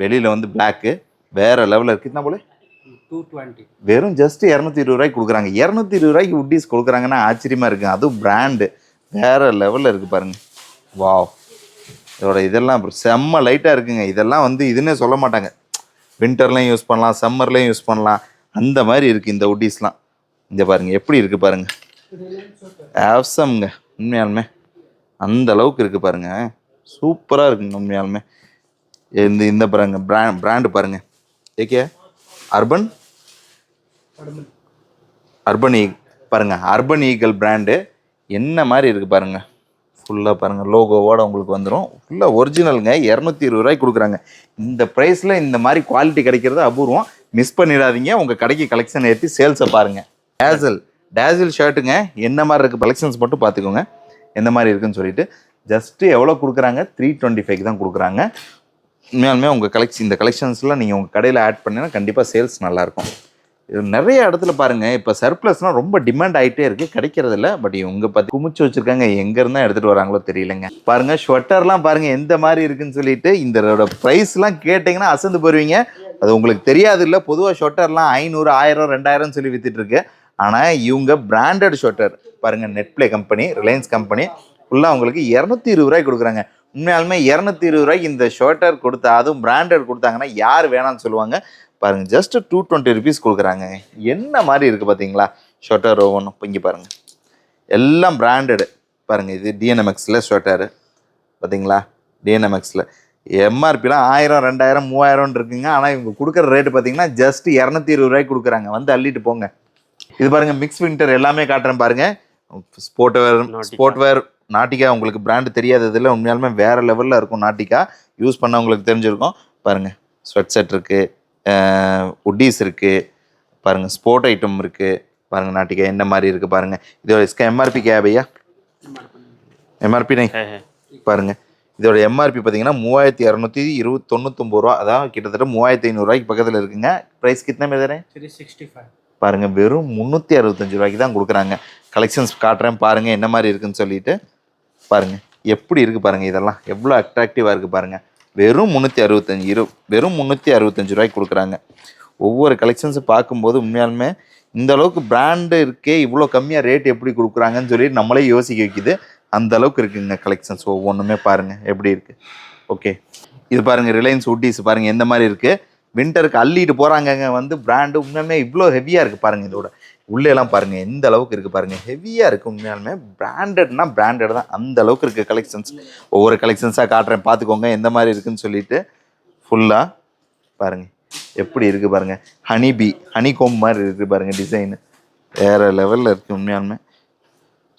வெளியில் வந்து பிளாக்கு. வேறு லெவலில் இருக்குது. என்ன போல 220. வெறும் ஜஸ்ட் 220 ரூபாய்க்கு கொடுக்குறாங்க. 220 ரூபாய்க்கு உட்டீஸ் கொடுக்குறாங்கன்னா ஆச்சரியமாக இருக்குது. அதுவும் பிராண்டு வேறு லெவலில் இருக்குது பாருங்கள். வாவ், இதோட இதெல்லாம் செம்ம லைட்டாக இருக்குங்க. இதெல்லாம் வந்து இதுன்னே சொல்ல மாட்டாங்க. வின்டர்லையும் யூஸ் பண்ணலாம், சம்மர்லேயும் யூஸ் பண்ணலாம். அந்த மாதிரி இருக்குது இந்த உட்டீஸ்லாம். இந்த பாருங்கள் எப்படி இருக்குது பாருங்கள். ஆப்சம்ங்க உண்மையாலுமே. அந்த அளவுக்கு இருக்குது பாருங்கள். சூப்பராக இருக்குங்க உண்மையாலுமே. இந்த பாருங்க பிராண்டு பாருங்கள். ஏகே அர்பன் பாருங்கள். அர்பன் ஈகிள் பிராண்டு என்ன மாதிரி இருக்குது பாருங்கள். ஃபுல்லாக பாருங்கள் லோகோவோட உங்களுக்கு வந்துடும். ஃபுல்லாக ஒரிஜினலுங்க. 220 ரூபாய்க்கு கொடுக்குறாங்க. இந்த ப்ரைஸில் இந்த மாதிரி குவாலிட்டி கிடைக்கிறது அபூர்வம். மிஸ் பண்ணிடாதீங்க. உங்கள் கடைக்கு கலெக்ஷன் ஏற்றி சேல்ஸை பாருங்கள். டேசில் ஷர்ட்டுங்க என்ன மாதிரி இருக்குது கலெக்ஷன்ஸ் மட்டும் பார்த்துக்கோங்க எந்த மாதிரி இருக்குன்னு சொல்லிட்டு. ஜஸ்ட்டு எவ்வளோ கொடுக்குறாங்க 325 தான் கொடுக்குறாங்க. உண்மையாலுமே உங்கள் இந்த கலெக்ஷன்ஸ்லாம் நீங்கள் உங்கள் கடையில் ஆட் பண்ணினா கண்டிப்பாக சேல்ஸ் நல்லாயிருக்கும். இது நிறைய இடத்துல பாருங்கள் இப்போ சர்ப்ளஸ்லாம் ரொம்ப டிமாண்ட் ஆகிட்டே இருக்குது, கிடைக்கிறதில்ல. பட் இவங்க பார்த்து குமிச்சு வச்சுருக்காங்க. எங்கேருந்தான் எடுத்துகிட்டு வராங்களோ தெரியலைங்க. பாருங்கள் ஸ்வெட்டர்லாம் பாருங்கள் எந்த மாதிரி இருக்குன்னு சொல்லிட்டு. இதோட ப்ரைஸ்லாம் கேட்டிங்கன்னா அசந்து போடுவீங்க. அது உங்களுக்கு தெரியாது இல்லை. பொதுவாக ஸ்வெட்டர்லாம் 500 1000 2000 சொல்லி விற்றுட்டுருக்கு. ஆனால் இவங்க பிராண்டட் ஸ்வெட்டர் பாருங்கள். நெட்ப்ளே கம்பெனி, ரிலையன்ஸ் கம்பெனி ஃபுல்லாக உங்களுக்கு 220 ரூபாய்க்கு கொடுக்குறாங்க. உண்மையாலுமே 220 ரூபாய்க்கு இந்த ஷர்ட்டர் கொடுத்தா, அதுவும் பிராண்டட் கொடுத்தாங்கன்னா யார் வேணாம்னு சொல்லுவாங்க. பாருங்கள் ஜஸ்ட் 220 ருபீஸ் கொடுக்குறாங்க. என்ன மாதிரி இருக்குது பார்த்தீங்களா ஷர்ட்டர் ஒவ்வொன்றும். இப்போ இங்கே பாருங்கள் எல்லாம் பிராண்டடு. பாருங்கள் இது டிஎன்எம்எக்ஸில் ஷர்ட்டரு பார்த்தீங்களா. டிஎன்எம்எக்ஸில் எம்ஆர்பிலாம் 1000 2000 3000 இருக்குங்க. ஆனால் இவங்க கொடுக்குற ரேட்டு பார்த்தீங்கன்னா ஜஸ்ட் 220 ரூபாய்க்கு கொடுக்குறாங்க. வந்து அள்ளிட்டு போங்க. இது பாருங்கள் மிக்ஸ் வின்டர் எல்லாமே காட்டுறேன் பாருங்கள். ஸ்போர்ட் வேர் நாட்டிகா. உங்களுக்கு பிராண்டு தெரியாததில் உண்மையாலுமே வேறு லெவலில் இருக்கும். நாட்டிகா யூஸ் பண்ண உங்களுக்கு தெரிஞ்சிருக்கும். பாருங்கள் ஸ்வெட் செட் இருக்குது, உட்டீஸ் இருக்குது, பாருங்கள் ஸ்போர்ட் ஐட்டம் இருக்குது. பாருங்கள் நாட்டிகா என்ன மாதிரி இருக்குது பாருங்கள். இதோட எம்ஆர்பி கேபையா எம்ஆர்பி நை பாருங்கள். இதோட எம்ஆர்பி பார்த்தீங்கன்னா 3299 ரூபா. அதான் கிட்டத்தட்ட 3500 ரூபாய்க்கு பக்கத்தில் இருக்குங்க. ப்ரைஸ் கித்தனை में दे रहे हैं 365. பாருங்கள் வெறும் 365 ரூபாய்க்கு தான் கொடுக்குறாங்க. கலெக்ஷன்ஸ் காட்டுறேன் பாருங்கள் என்ன மாதிரி இருக்குன்னு சொல்லிட்டு. பாருங்கள் எப்படி இருக்குது பாருங்கள். இதெல்லாம் எவ்வளோ அட்ராக்டிவாக இருக்குது பாருங்கள். வெறும் 365 ரூபாய்க்கு கொடுக்குறாங்க. ஒவ்வொரு கலெக்ஷன்ஸும் பார்க்கும்போது உண்மையாலுமே இந்த அளவுக்கு பிராண்டு இருக்கே, இவ்வளோ கம்மியாக ரேட் எப்படி கொடுக்குறாங்கன்னு சொல்லிட்டு நம்மளே யோசிக்க வைக்குது. அந்த அளவுக்கு இருக்குங்க கலெக்ஷன்ஸ் ஒவ்வொன்றுமே. பாருங்கள் எப்படி இருக்குது. ஓகே இது பாருங்கள் ரிலையன்ஸ் உட்டீஸ் பாருங்கள் எந்த மாதிரி இருக்குது. வின்டருக்கு அள்ளிட்டு போகிறாங்கங்க வந்து பிராண்டு. உண்மையாலுமே இவ்வளோ ஹெவியாக இருக்குது பாருங்கள். இதோட உள்ளேலாம் பாருங்கள் எந்த அளவுக்கு இருக்குது பாருங்கள். ஹெவியாக இருக்குது உண்மையாலுமே. பிராண்டட்னா பிராண்டட் தான். அந்த அளவுக்கு இருக்குது கலெக்ஷன்ஸ். ஒவ்வொரு கலெக்ஷன்ஸாக காட்டுறேன் பார்த்துக்கோங்க எந்த மாதிரி இருக்குதுன்னு சொல்லிட்டு. ஃபுல்லாக பாருங்கள் எப்படி இருக்குது பாருங்கள். ஹனி கோம் மாதிரி இருக்குது பாருங்கள். டிசைனு வேறு லெவலில் இருக்குது உண்மையாலுமே.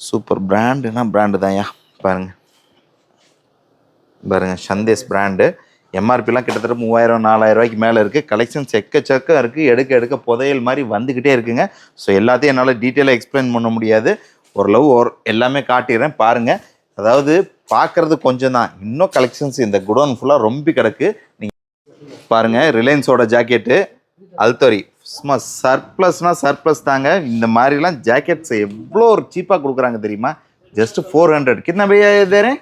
சூப்பர். பிராண்டுனா பிராண்டு தான்யா. பாருங்கள் சந்தேஷ் பிராண்டு. எம்ஆர்பிலாம் கிட்டத்தட்ட 3000 4000 ரூபாய்க்கு மேலே இருக்குது. கலெக்ஷன்ஸ் எக்கச்சக்கம் இருக்குது. எடுக்க புதையல் மாதிரி வந்துக்கிட்டே இருக்குங்க. ஸோ எல்லாத்தையும் என்னால் டீட்டெயிலாக எக்ஸ்பிளைன் பண்ண முடியாது. ஓரளவு எல்லாமே காட்டிடுறேன் பாருங்கள். அதாவது பார்க்கறது கொஞ்சம் தான், இன்னும் கலெக்ஷன்ஸ் இந்த குடோன் ஃபுல்லாக ரொம்ப கிடக்கு. நீங்கள் பாருங்கள், ரிலையன்ஸோட ஜாக்கெட்டு அல்தோரி சும்மா சர்ப்ளஸ் தாங்க. இந்த மாதிரிலாம் ஜாக்கெட்ஸ் எவ்வளோ ஒரு சீப்பாக கொடுக்குறாங்க தெரியுமா? ஜஸ்ட் 400. கிतना भैया ये दे रहे हैं?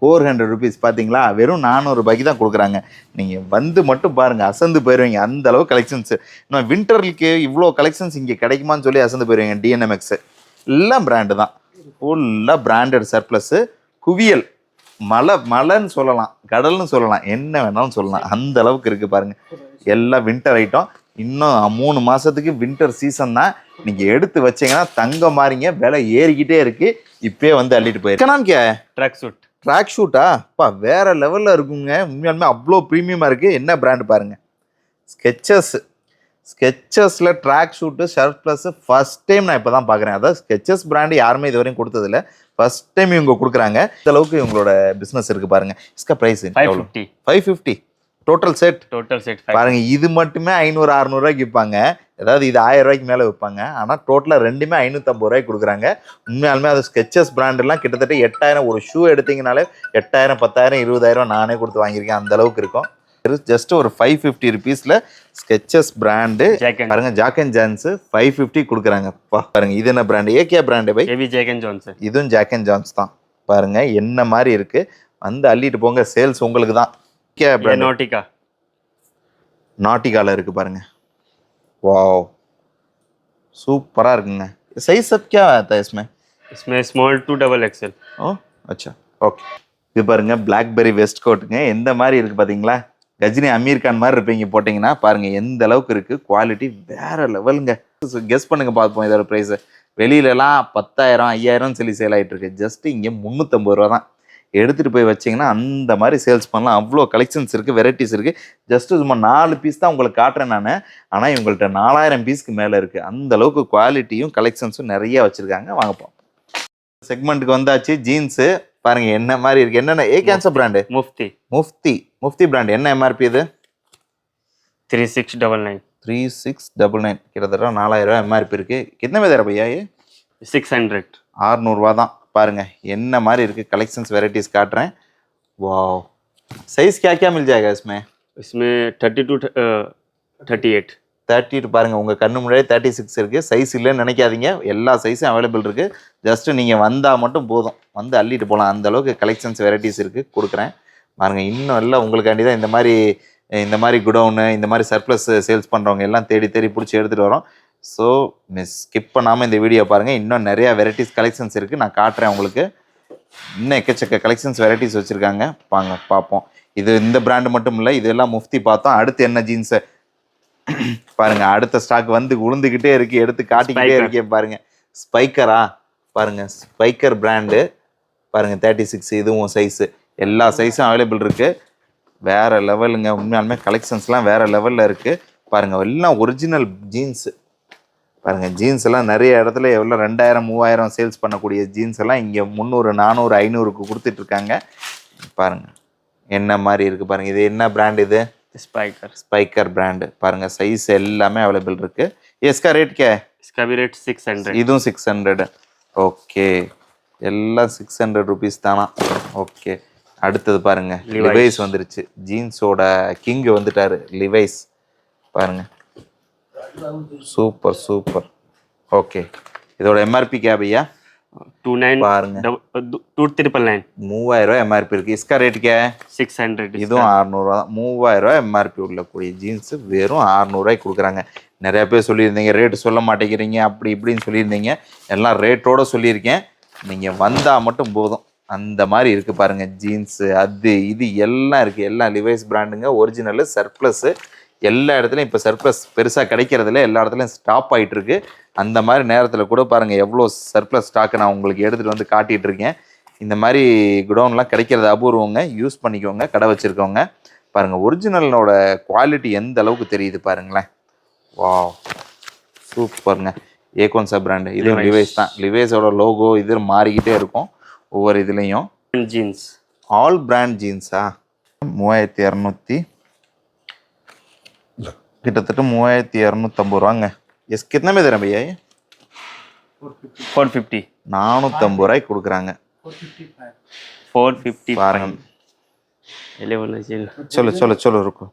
400 रुपीஸ். பார்த்தீங்களா, வெறும் 400 ரூபாய்க்கு தான் கொடுக்குறாங்க. நீங்கள் வந்து மட்டும் பாருங்கள், அசந்து போயிடுவீங்க. அந்த அளவு கலெக்ஷன்ஸ். இன்னும் வின்டருக்கு இவ்வளோ கலெக்ஷன்ஸ் இங்கே கிடைக்குமான்னு சொல்லி அசந்து போயிடுவீங்க. டிஎன்எம்எக்ஸ் எல்லாம் பிராண்டு தான், ஃபுல்லாக பிராண்டட் சர்ப்ளஸ்ஸு. குவியல் மலைன்னு சொல்லலாம், கடல்னு சொல்லலாம், என்ன வேணாலும் சொல்லலாம், அந்த அளவுக்கு இருக்குது பாருங்கள். எல்லாம் வின்டர் ஐட்டம். இன்னும் 3 மாதத்துக்கு வின்டர் சீசன் தான். நீங்கள் எடுத்து வச்சீங்கன்னா தங்க மாறிங்க, விலை ஏறிக்கிட்டே இருக்குது. இப்போயே வந்து அள்ளிட்டு போயிருக்கு. நாம் கே ட்ராக் ஷூட்டா அப்பா, வேற லெவலில் இருக்குங்க. உண்மையாலுமே அவ்வளோ ப்ரீமியமாக இருக்குது. என்ன பிராண்டு பாருங்கள், ஸ்கெச்சஸில் track suit shirt plus first time நான் இப்போ தான் பார்க்குறேன். அதாவது ஸ்கெச்சஸ் பிராண்டு யாருமே இது வரையும் கொடுத்ததில்ல, ஃபஸ்ட் டைம் இவங்க கொடுக்குறாங்க. இந்த அளவுக்கு இவங்களோட பிஸ்னஸ் இருக்குது பாருங்கள். இஸ்கா ப்ரைஸ் 550 டோட்டல் செட் பாருங்க. இது மட்டுமே 500-600 ரூபாய்க்கு விற்பாங்க. அதாவது இது 1000 ரூபாய்க்கு மேலே விற்பாங்க. ஆனால் டோட்டலாக ரெண்டுமே 550 ரூபாய்க்கு கொடுக்குறாங்க. உண்மையாலுமே அது ஸ்கெச்சஸ் பிராண்டெல்லாம் கிட்டத்தட்ட 8000. ஒரு ஷூ எடுத்தீங்கனாலே 8000, 10,000, 20,000 நானே கொடுத்து வாங்கியிருக்கேன். அந்த அளவுக்கு இருக்கும். ஜஸ்ட் ஒரு 550 ருபீஸில் ஸ்கெச்சஸ் பிராண்டு பாருங்க. ஜாக் அண்ட் ஜான்ஸ் 550 கொடுக்குறாங்க. பாருங்க, இது என்ன brand? AK brand by Jack and Jones. இதுவும் ஜாக் அண்ட் ஜான்ஸ் தான். பாருங்க என்ன மாதிரி இருக்கு. வந்து அள்ளிட்டு போங்க, சேல்ஸ் உங்களுக்கு தான். நாட்டிகால இருக்கு பாருங்க. வாவ், சூப்பரா இருக்குங்க. சைஸ் सब क्या आता है इसमें small to double XL. ஓ अच्छा, ஓகே. இது பாருங்க, பிளாக்பெரி வெஸ்ட் கோட்டுங்க. எந்த மாதிரி இருக்கு பாத்தீங்களா? கஜினி அமீர் கான் மாதிரி இருப்பீங்க போட்டிங்கன்னா. பாருங்க எந்த அளவுக்கு இருக்கு. குவாலிட்டி வேற லெவலுங்க. கெஸ் பண்ணுங்க பார்ப்போம் இதோட ப்ரைஸ். வெளியிலலாம் 10,000, 5,000 சொல்லி சேல் ஆகிட்டு இருக்கு. ஜஸ்ட் இங்கே 350 ரூபா தான். எடுத்துகிட்டு போய் வச்சிங்கன்னா அந்த மாதிரி சேல்ஸ் பண்ணலாம். அவ்வளோ கலெக்ஷன்ஸ் இருக்குது, வெரைட்டிஸ் இருக்குது. ஜஸ்ட்டு சும்மா 4 பீஸ் தான் உங்களுக்கு காட்டுறேன் நான். ஆனால் இவங்கள்ட்ட 4000 பீஸ்க்கு மேலே இருக்குது. அந்த அளவுக்கு குவாலிட்டியும் கலெக்ஷன்ஸும் நிறைய வச்சுருக்காங்க. வாங்கப்போம். செக்மெண்ட்டுக்கு வந்தாச்சு. ஜீன்ஸு பாருங்க என்ன மாதிரி இருக்குது. என்னென்ன ஏ கேன்சர் பிராண்டு? முஃப்தி பிராண்ட். என்ன எம்ஆர்பி இது? 3699. கிட்டத்தட்ட 4000 ரூபா எம்ஆர்பி இருக்குது. கிतना में दे रहा भैया ये? 600. 600 ரூபா தான். பாருங்க என்ன மாதிரி இருக்கு. கலெக்ஷன்ஸ் வெரைட்டிஸ் காட்டுறேன். வாவ், சைஸ் क्या मिल जाएगा इसमें 30 to 38. 30 பாருங்க, உங்க கண்ணு முன்னாடி 36 இருக்கு. சைஸ் இல்லைன்னு நினைக்காதீங்க, எல்லா சைஸும் அவைலபிள் இருக்கு. ஜஸ்ட் நீங்க வந்தா மட்டும் போதும், வந்து அள்ளிட்டு போகலாம். அந்த அளவுக்கு கலெக்ஷன்ஸ் வெரைட்டிஸ் இருக்கு, கொடுக்குறேன் பாருங்க. இன்னும் எல்லாம் உங்களுக்காண்டி தான் இந்த மாதிரி குடவுனு, இந்த மாதிரி சர்ப்ளஸ் சேல்ஸ் பண்றவங்க எல்லாம் தேடி பிடிச்சி எடுத்துட்டு வரோம். ஸோ ஸ்கிப் பண்ணாமல் இந்த வீடியோ பாருங்கள். இன்னும் நிறையா வெரைட்டிஸ் கலெக்ஷன்ஸ் இருக்குது, நான் காட்டுறேன் உங்களுக்கு. இன்னும் எக்கச்சக்க கலெக்ஷன்ஸ் வெரைட்டிஸ் வச்சுருக்காங்க. வாங்க பார்ப்போம். இது இந்த பிராண்டு மட்டும் இல்லை, இதெல்லாம் முஃப்தி பார்த்தோம். அடுத்து என்ன ஜீன்ஸு பாருங்கள். அடுத்த ஸ்டாக் வந்து உளுந்துக்கிட்டே இருக்குது, எடுத்து காட்டிக்கிட்டே இருக்கே பாருங்கள். ஸ்பைக்கரா பாருங்கள், ஸ்பைக்கர் பிராண்டு பாருங்கள். 36 இதுவும் சைஸு, எல்லா சைஸும் அவைலபிள் இருக்குது. வேறு லெவலுங்க. உண்மையாலுமே கலெக்ஷன்ஸ்லாம் வேறு லெவலில் இருக்குது பாருங்கள். எல்லாம் ஒரிஜினல் ஜீன்ஸு பாருங்கள். ஜீன்ஸ் எல்லாம் நிறைய இடத்துல எவ்வளோ 2000, 3000 சேல்ஸ் பண்ணக்கூடிய ஜீன்ஸ் எல்லாம் இங்கே 300, 400, 500க்கு கொடுத்துட்ருக்காங்க. பாருங்கள் என்ன மாதிரி இருக்குது பாருங்கள். இது என்ன பிராண்ட்? இது ஸ்பைக்கர் பிராண்டு பாருங்கள். சைஸ் எல்லாமே அவைலபிள் இருக்குது. इसका रेट क्या है? इसका भी रेट 600. இதுவும் 600. ஓகே, எல்லாம் 600 ருபீஸ் தானா? ஓகே. அடுத்தது பாருங்கள், லிவைஸ் வந்துருச்சு. ஜீன்ஸோட கிங் வந்துட்டாரு, லிவைஸ் பாருங்க. சூப்பர். ஓகே, இதோட எம்ஆர்பி क्या भैया? 29 பாருங்க. 2999. 3000 ரூபாய் எம்ஆர்பி இருக்கு. इसका रेट क्या है? 600. இதுவும் 600 ரூபா தான். 3000 ரூபாய் எம்ஆர்பி உள்ளக்கூடிய ஜீன்ஸ் வெறும் 600 ரூபாய்க்கு கொடுக்குறாங்க. நிறைய பேர் சொல்லியிருந்தீங்க ரேட்டு சொல்ல மாட்டேங்கிறீங்க அப்படி இப்படின்னு சொல்லியிருந்தீங்க. எல்லாம் ரேட்டோட சொல்லியிருக்கேன். நீங்கள் வந்தால் மட்டும் போதும். அந்த மாதிரி இருக்குது பாருங்கள். ஜீன்ஸு அது இது எல்லாம் இருக்குது. எல்லாம் லிவைஸ் பிராண்டுங்க, ஒரிஜினலு, சர்ப்ளஸ்ஸு. எல்லா இடத்துலையும் இப்போ சர்ப்ளஸ் பெருசாக கிடைக்கிறதுல எல்லா இடத்துலையும் ஸ்டாப் ஆகிட்டு இருக்கு. அந்த மாதிரி நேரத்தில் கூட பாருங்கள் எவ்வளோ சர்ப்ளஸ் ஸ்டாக்கு நான் உங்களுக்கு எடுத்துகிட்டு வந்து காட்டிகிட்டு இருக்கேன். இந்த மாதிரி குடோன்லாம் கிடைக்கிறது அபூர்வங்க. யூஸ் பண்ணிக்கோங்க கடை வச்சுருக்கவங்க. பாருங்கள் ஒரிஜினலோட குவாலிட்டி எந்த அளவுக்கு தெரியுது பாருங்களேன். வாவ், சூப்பருங்க. ஏகோன்சா பிராண்டு. இது லிவைஸ் தான். லிவைஸோட லோகோ இது மாறிக்கிட்டே இருக்கும் ஒவ்வொரு இதுலேயும். Jeans all brand ஜீன்ஸா? 3200, கிட்டத்தட்ட 3250 ரூபாங்க. எஸ் கிतना में दे रहे हैं भैया ये? 450. 450 ரூபாய்க்கு கொடுக்குறாங்க. 455 பாருங்க 11 inch சொல்லு இருக்கும்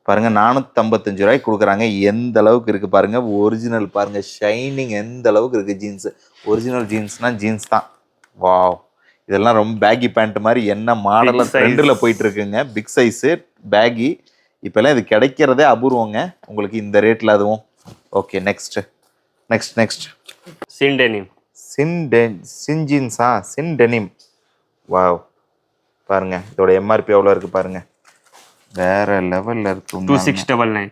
பாருங்க 455 ரூபாய்க்கு கொடுக்குறாங்க. எந்த அளவுக்கு இருக்கு பாருங்க. ஒரிஜினல் பாருங்க, ஷைனிங் எந்த அளவுக்கு இருக்கு. ஜீன்ஸ் ஒரிஜினல் ஜீன்ஸ்னா ஜீன்ஸ் தான். வாவ், இதெல்லாம் ரொம்ப பேகி பேண்ட் மாதிரி என்ன மாடலாக ட்ரெண்டில் போயிட்டு இருக்குங்க. Big size baggy. இப்போல்லாம் இது கிடைக்கிறதே அபூர்வங்க உங்களுக்கு இந்த ரேட்டில். அதுவும் ஓகே. நெக்ஸ்ட் Syndenim சின் ஜீன்ஸா? Syn denim. வாவ், பாருங்க இதோட எம்ஆர்பி எவ்வளோ இருக்கு பாருங்க. வேற லெவல்ல இருக்கு. 2699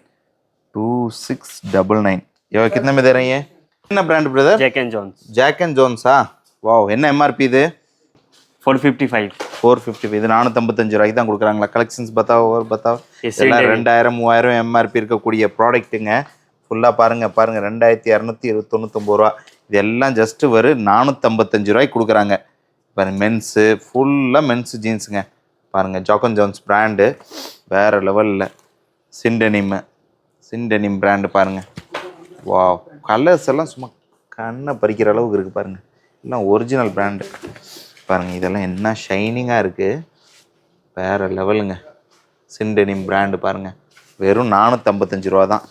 2699. यो कितने में दे रही है? என்ன பிராண்ட் பிரதர்? ஜாக் அண்ட் ஜோன்ஸா? வாவ், என்ன எம்ஆர்பி இது? 455 455. இது 455 ரூபாய்க்கு தான் கொடுக்குறாங்களா? கலெக்ஷன்ஸ் பத்தாவோ எல்லாம் 2000 3000 எம்ஆர்பி இருக்கக்கூடிய ப்ராடக்ட்டுங்க. ஃபுல்லாக பாருங்க 2299 ரூபா. இதெல்லாம் ஜஸ்ட் ஒரு 455 ரூபாய்க்கு கொடுக்குறாங்க. பாருங்க மென்ஸு, ஃபுல்லாக மென்ஸு ஜீன்ஸுங்க. பாருங்கள் ஜாக் அண்ட் ஜோன்ஸ் பிராண்டு வேறு லெவலில். சின்டெனிம் பிராண்டு பாருங்கள். வாவ், கலர்ஸ் எல்லாம் சும்மா கண்ணை பறிக்கிற அளவுக்கு இருக்குது பாருங்கள். எல்லாம் ஒரிஜினல் பிராண்டு பாருங்கள். இதெல்லாம் என்ன ஷைனிங்காக இருக்குது, வேறு லெவலுங்க. சின்டெனிம் பிராண்டு பாருங்கள். வெறும் 455 ரூபா தான்.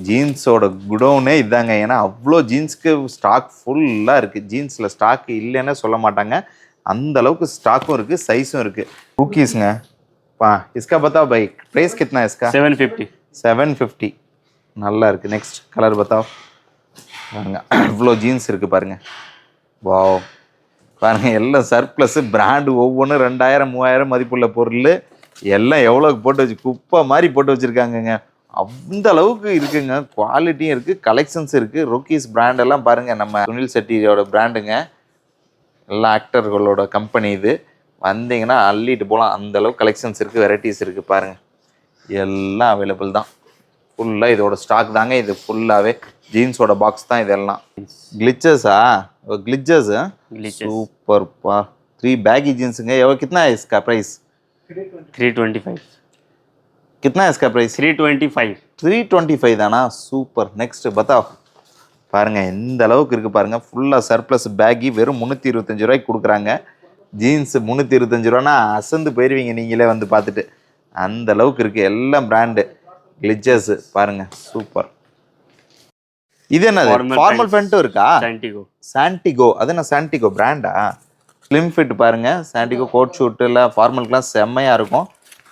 ஜீன்ஸோட குடோனே இதாங்க. ஏன்னா அவ்வளோ ஜீன்ஸுக்கு ஸ்டாக் ஃபுல்லாக இருக்குது. ஜீன்ஸில் ஸ்டாக் இல்லைன்னு சொல்ல மாட்டாங்க. அந்த அளவுக்கு ஸ்டாக்கும் இருக்குது, சைஸும் இருக்குது. குக்கீஸுங்க. इसका बताओ भाई, प्राइस कितना है इसका? 750. நல்லா இருக்குது. நெக்ஸ்ட் கலர் बताओ. பாருங்க இவ்வளோ ஜீன்ஸ் இருக்குது பாருங்கள். வாவ், பாருங்கள் எல்லாம் சர்ப்ளஸ் பிராண்டு. ஒவ்வொன்றும் 2000 3000 மதிப்புள்ள பொருள். எல்லாம் எவ்வளோக்கு போட்டு வச்சு குப்பை மாதிரி போட்டு வச்சுருக்காங்கங்க. அந்த அளவுக்கு இருக்குங்க. குவாலிட்டியும் இருக்குது, கலெக்ஷன்ஸ் இருக்குது. ரோக்கீஸ் பிராண்டெல்லாம் பாருங்கள். நம்ம சுனில் செட்டியோட பிராண்டுங்க. எல்லா ஆக்டர்களோட கம்பெனி இது. வந்தீங்கன்னா அள்ளிட்டு போகலாம். அந்தளவுக்கு கலெக்ஷன்ஸ் இருக்குது, வெரைட்டிஸ் இருக்குது பாருங்கள். எல்லாம் அவைலபிள் தான். ஃபுல்லாக இதோட ஸ்டாக் தாங்க. இது ஃபுல்லாகவே ஜீன்ஸோட பாக்ஸ் தான் இதெல்லாம். கிளிச்சஸா? கிளிச்சஸ் சூப்பர்ப்பா. 3 बैगी जींसங்க. எவ்வளோ? कितना है इसका प्राइस? 325. कितना है इसका प्राइस? 325. 325 தானா? சூப்பர். நெக்ஸ்ட் बताओ. பாருங்கள் எந்த அளவுக்கு இருக்குது பாருங்கள். ஃபுல்லாக சர்ப்ளஸ் பேகி வெறும் 325 ரூபாய்க்கு கொடுக்குறாங்க. ஜீன்ஸு 325 ரூபானா அசந்து போயிடுவீங்க நீங்களே வந்து பார்த்துட்டு. அந்த அளவுக்கு இருக்குது. எல்லாம் பிராண்டு. கிளிச்சர்ஸு பாருங்கள், சூப்பர். இது என்னது? ஃபார்மல் பேண்ட்டும் இருக்கா? சாண்டிகோ. அது என்ன சாண்டிகோ பிராண்டா? ஸ்லிம் ஃபிட் பாருங்கள். சாண்டிகோ கோட் ஷூட்டில் ஃபார்மலுக்குலாம் செம்மையாக இருக்கும்.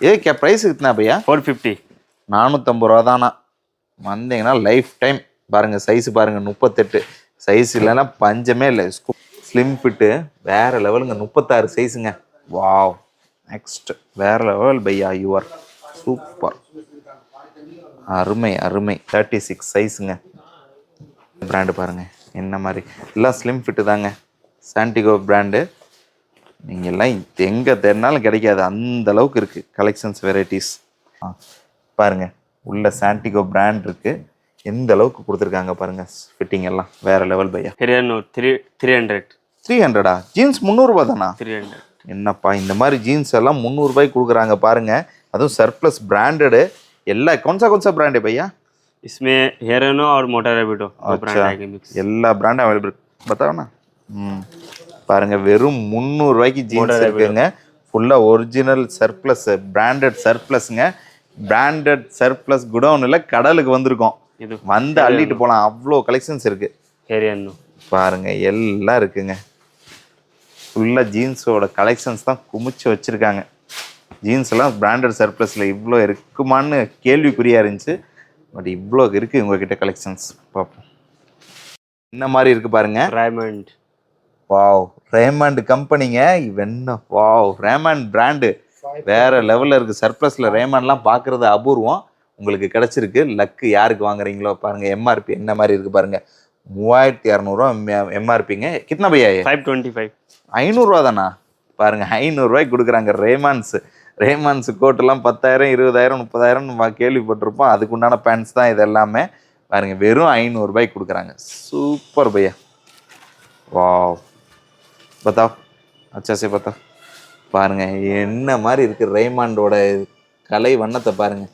ஏ ப்ரைஸ் கிட்னா பையா? 450. 450 ரூபா தானா? வந்தீங்கன்னா லைஃப் டைம். பாருங்கள் சைஸு பாருங்கள் 38 சைஸ். இல்லைன்னா பஞ்சமே இல்லை. ஸ்லிம் ஃபிட்டு வேறு லெவலுங்க. 36 சைஸுங்க. வாவ், நெக்ஸ்ட் வேறு லெவல் பையா. யூஆர் சூப்பர், அருமை 36 சைஸுங்க. பிராண்டு பாருங்கள் என்ன மாதிரி. எல்லாம் ஸ்லிம் ஃபிட்டு தாங்க. Santiago brand. நீங்கள் எல்லாம் எங்கே தேடினாலும் கிடைக்காது, அந்த அளவுக்கு இருக்குது கலெக்ஷன்ஸ், வெரைட்டிஸ். பாருங்கள் உள்ள சாண்டிகோ பிராண்ட் இருக்குது. எந்த அளவுக்கு கொடுத்துருக்காங்க பாருங்கள். ஃபிட்டிங் எல்லாம் வேறு லெவல் பையா. 300. ஜீன்ஸ் 300 ரூபா தானா? 300. என்னப்பா இந்த மாதிரி ஜீன்ஸ் எல்லாம் 300 ரூபாய்க்கு கொடுக்குறாங்க பாருங்கள். அதுவும் சர்ப்ளஸ் பிராண்டடு. எல்லா कौन-सा ब्रांड है भैया? इसमें हेरेनो और मोटा रैबिटो ब्रांड आएंगे मिक्स. எல்லா பிராண்டும் அவைலபிள். बताओ ना. பாருங்கள் வெறும் 300 ரூபாய்க்கு ஜீன்ஸ் இருக்குங்க. ஃபுல்லாக ஒரிஜினல் சர்ப்ளஸ், பிராண்டட் சர்ப்ளஸ்ங்க. பிராண்டட் சர்ப்ளஸ் குடோனில் கடலுக்கு வந்திருக்கோம். வந்து அள்ளிட்டு போகலாம். அவ்வளோ கலெக்ஷன்ஸ் இருக்குது. ஹேரியனோ பாருங்கள் எல்லாம் இருக்குங்க. ஃபுல்லாக ஜீன்ஸோட கலெக்ஷன்ஸ் தான் குமிச்சு வச்சுருக்காங்க. ஜீன்ஸ் எல்லாம் பிராண்டட் சர்ப்ளஸில் இவ்வளோ இருக்குமான்னு கேள்விக்குறியாக இருந்துச்சு. பட் இவ்வளோ இருக்குது உங்ககிட்ட கலெக்ஷன்ஸ். பார்ப்போம் என்ன மாதிரி இருக்குது பாருங்கள். ரேமண்ட். வாவ், ரேமண்ட் கம்பெனிங்க. இவென்ன வாவ், ரேமண்ட் பிராண்டு வேறு லெவலில் இருக்குது. சர்ப்ளஸில் ரேமண்ட்லாம் பார்க்குறது அபூர்வம். உங்களுக்கு கிடச்சிருக்கு. லக்கு. யாருக்கு வாங்குறீங்களோ பாருங்கள். எம்ஆர்பி என்ன மாதிரி இருக்குது பாருங்கள். 3200 எம்ஆர்பிங்க. கிட்னா பையா? 525. 500 ரூபா தானா? பாருங்கள் 500 ரூபாய்க்கு கொடுக்குறாங்க. ரேமான்ஸு கோட்டெல்லாம் 10,000 20,000 30,000 கேள்விப்பட்டிருப்போம். அதுக்குண்டான பேண்ட்ஸ் தான் இது எல்லாமே. பாருங்கள் வெறும் 500 ரூபாய்க்கு கொடுக்குறாங்க. சூப்பர் பையா. வாவ், बताओ अच्छा से बताओ. பாருங்கள் என்ன மாதிரி இருக்குது. ரேமாண்டோட கலை வண்ணத்தை பாருங்கள்,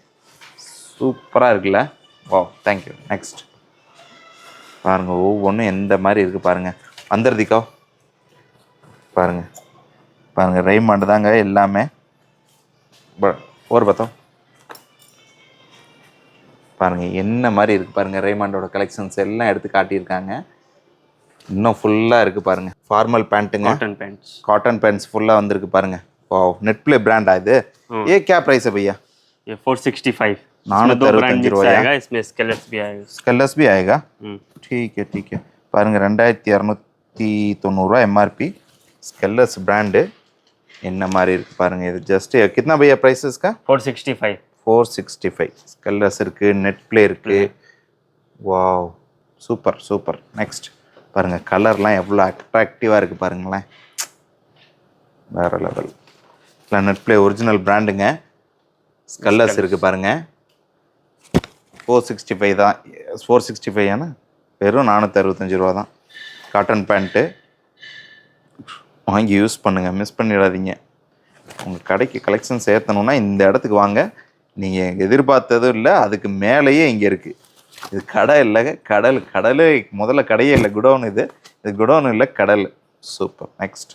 சூப்பராக இருக்குல்ல. Wow, thank you. நெக்ஸ்ட் பாருங்கள் ஒவ்வொன்றும் எந்த மாதிரி இருக்குது பாருங்கள். அந்தர் திக்கோ. பாருங்கள் பாருங்கள் ரெய்மாண்ட் தாங்க எல்லாமே. ஒரு பார்த்தோம் பாருங்கள் என்ன மாதிரி இருக்குது பாருங்கள். ரெய்மாண்டோட கலெக்ஷன்ஸ் எல்லாம் எடுத்து காட்டியிருக்காங்க. இன்னும் ஃபுல்லாக இருக்குது பாருங்கள். ஃபார்மல் பேண்ட்டுங்க, காட்டன் பேண்ட்ஸ் ஃபுல்லாக வந்திருக்கு பாருங்கள். ஓ नेट प्ले ब्रांड है இது. ये क्या प्राइस है भैया? ये 465, 465 रुपया. इसमें स्केलर्स भी आएगा. स्केलर्स भी आएगा. ठीक है பாருங்க 2290 एमआरपी स्केलर्स ब्रांड. என்ன மாதிரி இருக்கு பாருங்க. இது ஜஸ்ட் कितना भैया प्राइस इसका? 465. 465 स्केलर्स இருக்கு, नेट प्ले இருக்கு. Wow super. நெக்ஸ்ட் பாருங்க கலர்லாம் எவ்வளோ அட்ராக்டிவாக இருக்குது பாருங்களேன். வேறு லெவல். नेट प्ले ஒரிஜினல் பிராண்டுங்க. ஸ்கல்லர்ஸ் இருக்குது பாருங்கள். 465 தான். 465 ஏன்னா வெறும் 465 ரூபா தான். காட்டன் பேண்ட்டு வாங்கி யூஸ் பண்ணுங்கள், மிஸ் பண்ணிடாதீங்க. உங்கள் கடைக்கு கலெக்ஷன்ஸ் ஏற்றணுன்னா இந்த இடத்துக்கு வாங்க. நீங்கள் எதிர்பார்த்ததும் இல்லை, அதுக்கு மேலேயே இங்கே இருக்குது. இது கடை இல்லைங்க, கடல் முதல்ல கடையே இல்லை, குடோன். இது குடோன் இல்லை, கடல். சூப்பர். நெக்ஸ்ட்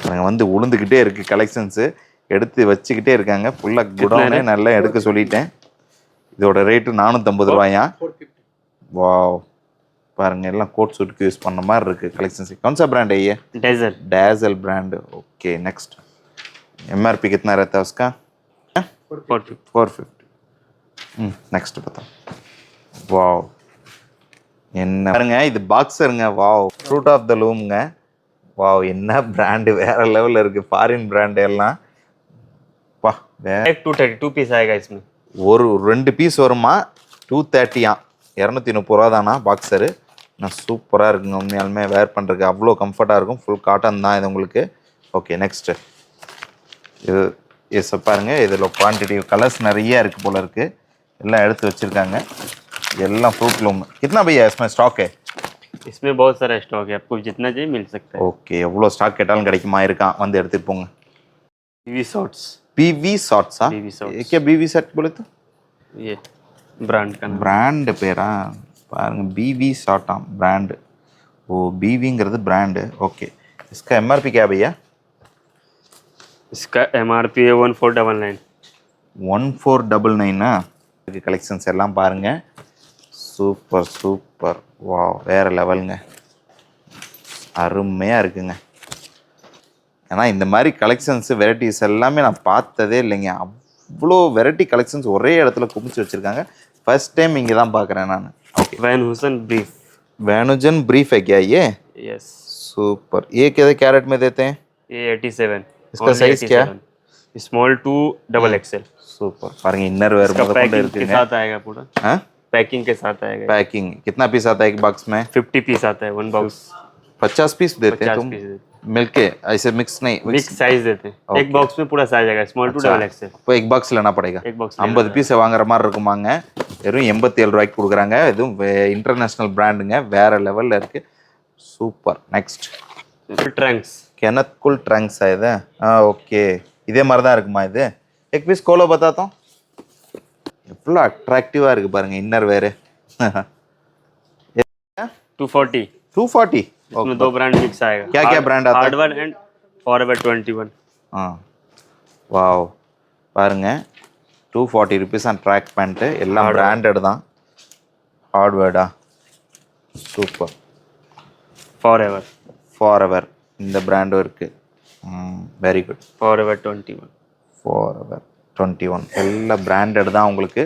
நாங்கள் வந்து உளுந்துக்கிட்டே இருக்குது கலெக்ஷன்ஸு, எடுத்து வச்சுக்கிட்டே இருக்காங்க. ஃபுல்லாக குடோனே நல்லா எடுக்க சொல்லிட்டேன். இதோட ரேட்டு 450 ரூபாயா. வாவ் பாருங்க எல்லாம் கோட் சூட்டுக்கு யூஸ் பண்ண மாதிரி இருக்குது கலெக்ஷன்ஸ். कौन सा ब्रांड है ये? Dazzle brand. Okay next. MRP कितना रहता है उसका? 450. नेक्स्ट बताओ. वाव என்ன பாருங்க, இது பாக்ஸருங்க. வாவ் ஃப்ரூட் ஆஃப் த லூம்ங்க. வாவ் என்ன பிராண்டு, வேற லெவலில் இருக்குது. ஃபாரின் பிராண்டு எல்லாம். வா வேற 232 பீஸ் ஆएगा इसमें. ஒரு 2 பீஸ் வருமா? 230 230 ரூபா தானா பாக்ஸரு. நான் சூப்பராக இருக்குங்க உண்மையாலுமே. வேர் பண்ணுறதுக்கு அவ்வளோ கம்ஃபர்ட்டாக இருக்கும். ஃபுல் காட்டன் தான் இது உங்களுக்கு. Okay next. இது பாருங்கள், இதில் குவான்டிட்டி கலர்ஸ் நிறைய இருக்குது போல இருக்குது. எல்லாம் எடுத்து வச்சுருக்காங்க. எல்லாம் फ्रूट लूम. कितना भैया इसमें स्टॉक है? इसमें बहुत सारा स्टॉक है, आपको जितना चाहिए मिल सकता है. ओके எவ்வளோ ஸ்டாக் கேட்டாலும் கிடைக்குமா? இருக்கான், வந்து எடுத்துகிட்டு போங்க. PV shorts. PV shorts. हाँ क्या बीवी सेट बोले तो? ये ब्रांड का ब्रांड पेरा பாருங்க. बीवी शॉर्ट ब्रांड. ओ बीवीங்கிறது ब्रांड. ओके इसका एमआरपी क्या भैया? इसका एमआरपी है 1499. 1499 இதுக்கு கலெக்ஷன்ஸ் எல்லாம் பாருங்கள். சூப்பர். வா வேறு லெவலுங்க. அருமையாக இருக்குங்க. ஏன்னா இந்த மாதிரி கலெக்ஷன்ஸு வெரைட்டிஸ் எல்லாமே நான் பார்த்ததே இல்லைங்க. அவ்வளோ வெரைட்டி கலெக்ஷன்ஸ் ஒரே இடத்துல குமிச்சு வச்சுருக்காங்க. ஃபர்ஸ்ட் டைம் இங்கே தான் பார்க்குறேன் நான். ओके वैनुजन ब्रीफ है क्या ये? यस. सुपर. ये क्या रेट में देते हैं? ये 87. इसका साइज क्या? Small to double XL. Super. पारेंगे इनर वेयर पैकिंग के साथ आएगा पूरा. हाँ पैकिंग के साथ आएगा. पैकिंग कितना पीस आता है एक बॉक्स में? 50 पीस आता है वन बॉक्स. 50 पीस देते हैं तुम मिलके? ऐसे मिक्स नहीं, मिक्स साइज देते हैं. एक बॉक्स में पूरा साइज आएगा स्मॉल टू डबल एक्सएल. இப்போ एक बॉक्स लेना पड़ेगा. एक बॉक्स 50 பீஸ் வாங்குற மாதிரி இருக்குமாங்க. வெறும் 87 ரூபாய்க்கு கொடுக்குறாங்க. இதுவும் இன்டர்நேஷனல் பிராண்டுங்க. வேற லெவலில் இருக்குது. சூப்பர். Next Trunks. केनत कुल ट्रंक्स है இது. ஓகே இதே மாதிரி தான் இருக்குமா இது? एक पीस खोलो बताता हूँ. எவ்வளோ அட்ராக்டிவாக இருக்குது பாருங்கள் இன்னர் வேறு. 240. 240. इसमें दो ब्रांड मिक्स आएगा. क्या ब्रांड आता है? Hardware and forever 21. हाँ வாவ் பாருங்க 240 ருபீஸ் ட்ராக் பேண்ட்டு. எல்லாம் பிராண்டட் தான். ஹார்ட்வேர்டா. சூப்பர். ஃபாரெவர் இந்த பிராண்டும் இருக்குது. Very good. फॉरएवर 21. ஃபாரெவர் 21 எல்லாம் பிராண்டட் தான். உங்களுக்கு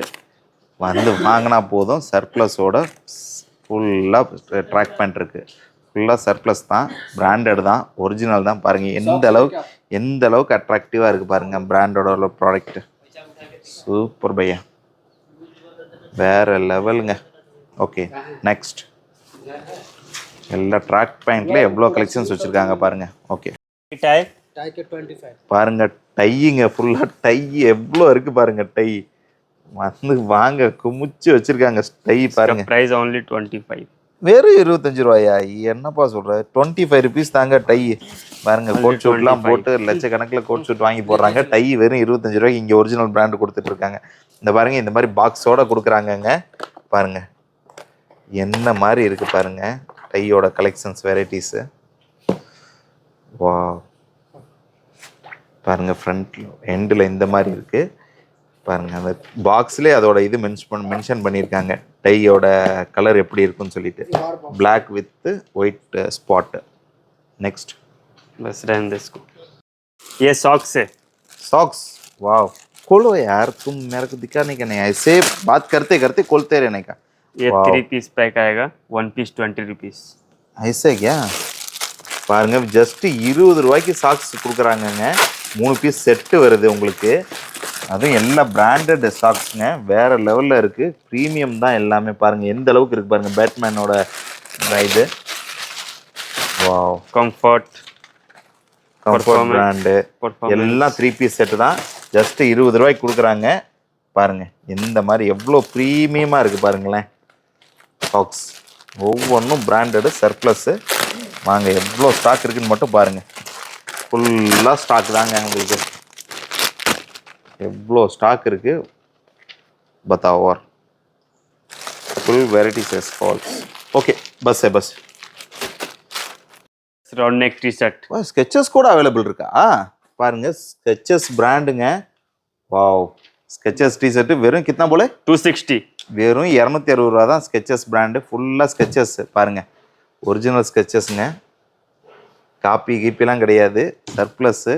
வந்து வாங்கினா போதும். சர்ப்ளஸோட ஃபுல்லாக ட்ராக் பேண்ட் இருக்குது. ஃபுல்லாக சர்ப்ளஸ் தான். பிராண்டட் தான். ஒரிஜினல் தான். பாருங்கள் எந்த அளவுக்கு அட்ராக்டிவாக இருக்குது பாருங்கள் பிராண்டோட ப்ராடக்ட்டு. சூப்பர் பையா வேறு லெவலுங்க. Okay next. எல்லா ட்ராக் பேண்ட்டில் எவ்வளோ கலெக்ஷன்ஸ் வச்சுருக்காங்க பாருங்கள். ஓகே பாருங்கள் டையுங்க. ஃபுல்லாக டை எவ்வளோ இருக்குது பாருங்கள். டை வந்து வாங்க குமிச்சு வச்சுருக்காங்க டை பாருங்கள். Price only 25. வெறும் 25 ரூபாயா? என்னப்பா சொல்கிற? 25 ருபீஸ் தாங்க டை. பாருங்கள் கோட் ஷூட்லாம் போட்டு லட்சக்கணக்கில் கோட் ஷூட் வாங்கி போடுறாங்க. டை வெறும் 25 ரூபாய்க்கு இங்கே ஒரிஜினல் பிராண்டு கொடுத்துட்ருக்காங்க. இந்த பாருங்கள் இந்த மாதிரி பாக்ஸோடு கொடுக்குறாங்கங்க. பாருங்கள் என்ன மாதிரி இருக்குது பாருங்கள் டையோட கலெக்ஷன்ஸ் வெரைட்டிஸு. வா பாருங்கள் ஃப்ரண்ட் எண்டில் இந்த மாதிரி இருக்குது பாருங்கள். அந்த பாக்ஸ்லேயே அதோட இது மென்ஷன் பண்ணியிருக்காங்க டையோட கலர் எப்படி இருக்குன்னு சொல்லிட்டு. Black with white spot. Next बस रहने दे इसको. ये सॉक्स है. सॉक्स. वाओ खोलो यार, तुम मेरे को दिखाने का नहीं, ऐसे बात करते करते खोलते रहने का. ये 3 पीस पैक आएगा. 1 पीस 20 रुपीस. ऐसे क्या பாருங்க, ஜஸ்ட் 20 ரூபாய்க்கு சாக்ஸ் கொடுக்குறாங்கங்க. 3 பீஸ் செட்டு வருது உங்களுக்கு. அதுவும் எல்லாம் பிராண்டட் சாக்ஸுங்க, வேற லெவலில் இருக்குது. ப்ரீமியம் தான் எல்லாமே. பாருங்கள் எந்த அளவுக்கு இருக்குது பாருங்கள் பேட்மேனோட இது. வாவ் கம்ஃபர்ட் பிராண்டு எல்லாம் 3 பீஸ் செட்டு தான். ஜஸ்ட் 20 ரூபாய்க்கு கொடுக்குறாங்க. பாருங்கள் எந்த மாதிரி எவ்வளோ ப்ரீமியமாக இருக்குது பாருங்களேன். சாக்ஸ் ஒவ்வொன்றும் பிராண்டடு சர்ப்ளஸ்ஸு. வாங்க எவ்வளோ ஸ்டாக் இருக்குதுன்னு மட்டும் பாருங்கள். ஃபுல்லாக ஸ்டாக் தாங்க உங்களுக்கு. எவ்வளோ ஸ்டாக் இருக்குது बताओ. और फुल वेराइटीज है स्टॉल्स. ओके बस है बस. Round neck T shirt. Skechers கூட அவைலபிள் இருக்கா பாருங்க. ஸ்கெச்சஸ் பிராண்டுங்க. வாவ் ஸ்கெச்சஸ் டி ஷர்ட் வெறும் கிतना போல 260. வெறும் 260 ரூபா தான். ஸ்கெச்சஸ் பிராண்டு ஃபுல்லாக ஸ்கெச்சஸ் பாருங்க. ஒரிஜினல் ஸ்கெச்சஸ்ங்க, காப்பி கீப்பிலாம் கிடையாது. சர்ப்ளஸ்ஸு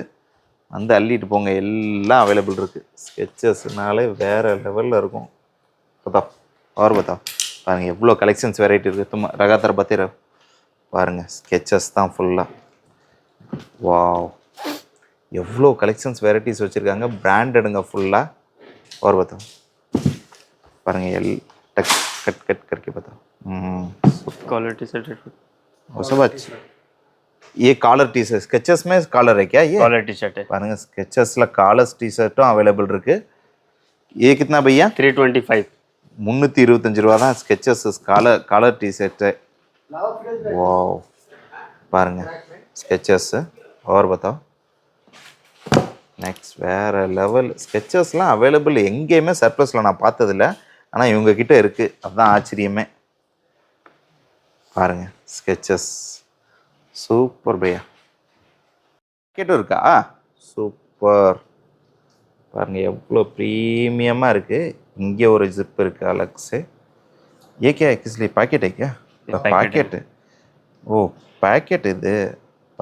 வந்து அள்ளிட்டு போங்க. எல்லாம் அவைலபிள் இருக்குது. ஸ்கெச்சஸ்னாலே வேறு லெவலில் இருக்கும். बताओ और बताओ. பாருங்கள் எவ்வளோ கலெக்ஷன்ஸ் வெரைட்டி இருக்குது. தும்மா ரகாத்தர பத்திர பாருங்கள். ஸ்கெச்சஸ் தான் ஃபுல்லாக. வாவ் எவ்வளோ கலெக்ஷன்ஸ் வெரைட்டிஸ் வச்சுருக்காங்க. பிராண்டடுங்க ஃபுல்லாக. और बताओ பாருங்கள் टक कट कट करके बताओ. Collar T shirt. वो सब अच्छा. ये कॉलर टी शर्ट स्केचेस में कॉलर है क्या? ये कॉलर टी शर्ट है. பாருங்க ஸ்கெச்சஸ்ல காலர் டி ஷர்ட்டும் அவைலபிள் இருக்கு. ये कितना भैया? 325. 325 ரூபா தான் Skechers collar T shirt. Wow பாருங்க ஸ்கெச்சஸ். और बताओ. நெக்ஸ்ட் வேற லெவல் ஸ்கெச்சஸ்லாம் அவைலபிள் எங்கேயுமே சர்ப்ளஸில் நான் பார்த்ததில்ல. ஆனால் இவங்க கிட்ட இருக்குது, அதுதான் ஆச்சரியமே. பாருங்க ஸ்கெச்சஸ் சூப்பர் பையா. கேட்டும் இருக்கா? சூப்பர். பாருங்கள் எவ்வளோ ப்ரீமியமாக இருக்குது. இங்கே ஒரு ஜிப் இருக்குது அலக்ஸு. ये क्या है? किस लिए पैकेट है क्या? पैकेट. ஓ पैकेट இது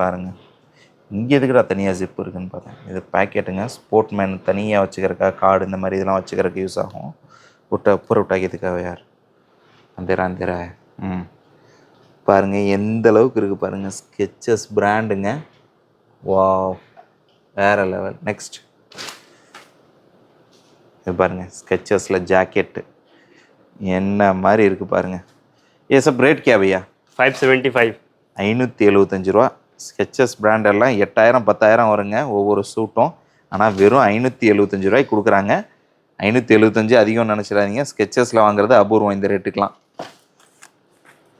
பாருங்கள். இங்கே எதுக்குடா தனியாக ஜிப் இருக்குதுன்னு பார்த்தேன். இது पैकेட்டுங்க. ஸ்போர்ட்மேன் தனியாக வச்சுக்கிறக்கா, கார்டு இந்த மாதிரி இதெல்லாம் வச்சுக்கிறதுக்கு யூஸ் ஆகும். விட்டா ऊपर उठा के दिखाओ यार. अंधेरा अंधेरा है. பாருங்கள் எந்த அளவுக்கு இருக்குது பாருங்கள். ஸ்கெச்சஸ் பிராண்டுங்க. வாவ் வேறு லெவல். நெக்ஸ்ட் இது பாருங்கள் ஸ்கெச்சஸில் ஜாக்கெட்டு என்ன மாதிரி இருக்குது பாருங்கள். ஏ சப் ரேட் கே பையா? 575. 575 ரூபா. ஸ்கெச்சஸ் பிராண்டெல்லாம் 8000 10,000 வருங்க ஒவ்வொரு சூட்டும். ஆனால் வெறும் 575 ரூபாய்க்கு கொடுக்குறாங்க. 575 அதிகம் நினச்சிடாதீங்க. ஸ்கெச்சஸில் வாங்குறது அபூர்வம் இந்த ரேட்டுக்கெலாம்.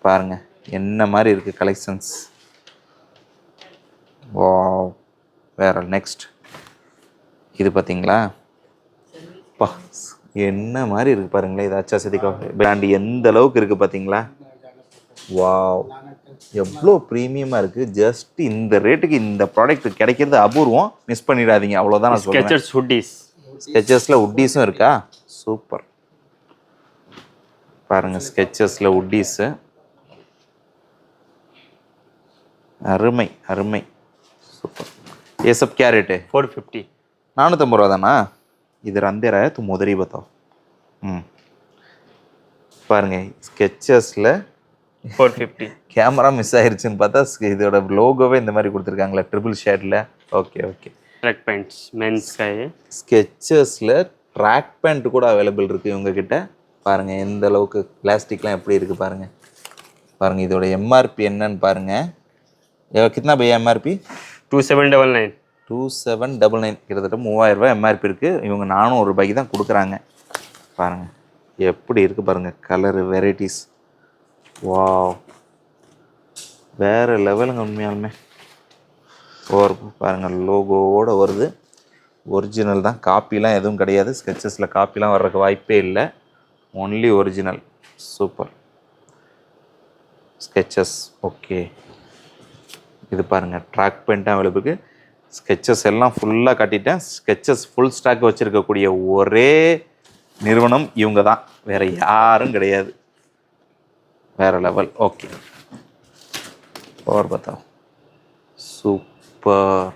பாருங்கள் என்ன மாதிரி இருக்குது கலெக்ஷன்ஸ். வாவ் வேற. நெக்ஸ்ட் இது பார்த்தீங்களா? பா என்ன மாதிரி இருக்குது பாருங்களேன். இது அச்சா சதிக்கா பிராண்டு எந்த அளவுக்கு இருக்குது பார்த்தீங்களா? வாவ் எவ்வளோ ப்ரீமியமாக இருக்குது. ஜஸ்ட் இந்த ரேட்டுக்கு இந்த ப்ராடக்ட் கிடைக்கிறது அபூர்வம். மிஸ் பண்ணிடாதீங்க. அவ்வளோதான் நான் சொல்கிறேன். ஸ்கெச்சர்ஸ் ஹுட்டீஸ். ஸ்கெச்சஸில் உட்டீஸும் இருக்கா? சூப்பர். பாருங்கள் ஸ்கெச்சஸில் உட்டீஸு அருமை அருமை. சூப்பர். ये सब क्या रेट है? 450. 450 ரூபா தானா? इधर अंधेर है तुम उधर ही बताओ. பாருங்க ஸ்கெச்சஸில் 450. கேமரா மிஸ் ஆயிருச்சுன்னு பார்த்தா இதோட லோகோவே இந்த மாதிரி கொடுத்துருக்காங்களா ட்ரிபிள் ஷேடில். Okay okay. Track pants men's का है. ஸ்கெச்சஸில் ட்ராக் பேண்ட் கூட அவைலபிள் இருக்குது இவங்கக்கிட்ட. பாருங்கள் எந்த அளவுக்கு பிளாஸ்டிக்லாம் எப்படி இருக்குது பாருங்கள். பாருங்கள் இதோட எம்ஆர்பி என்னன்னு பாருங்கள். கிतना भैया எம்ஆர்பி? 2799. 2799 கிட்டத்தட்ட 3000 ரூபாய் எம்ஆர்பி இருக்குது. இவங்க 400 ரூபாய்க்கு தான் கொடுக்குறாங்க. பாருங்கள் எப்படி இருக்குது பாருங்கள் கலரு வெரைட்டிஸ். வாவ் வேறு லெவலுங்க உண்மையாலுமே. ஒரு பாருங்கள் லோகோவோடு வருது. ஒரிஜினல் தான், காப்பிலாம் எதுவும் கிடையாது. ஸ்கெச்சஸில் காப்பிலாம் வர்றதுக்கு வாய்ப்பே இல்லை. Only original. Super. Sketches okay. இது பாருங்கள் ட்ராக் பெயிண்ட்டும் அவைலபிள் இருக்குது. ஸ்கெச்சஸ் எல்லாம் ஃபுல்லாக காட்டிட்டேன். ஸ்கெச்சஸ் ஃபுல் ஸ்டாக் வச்சுருக்கக்கூடிய ஒரே நிறுவனம் இவங்க தான், வேறு யாரும் கிடையாது. வேறு லெவல். ஓகே और बताओ. सुपर.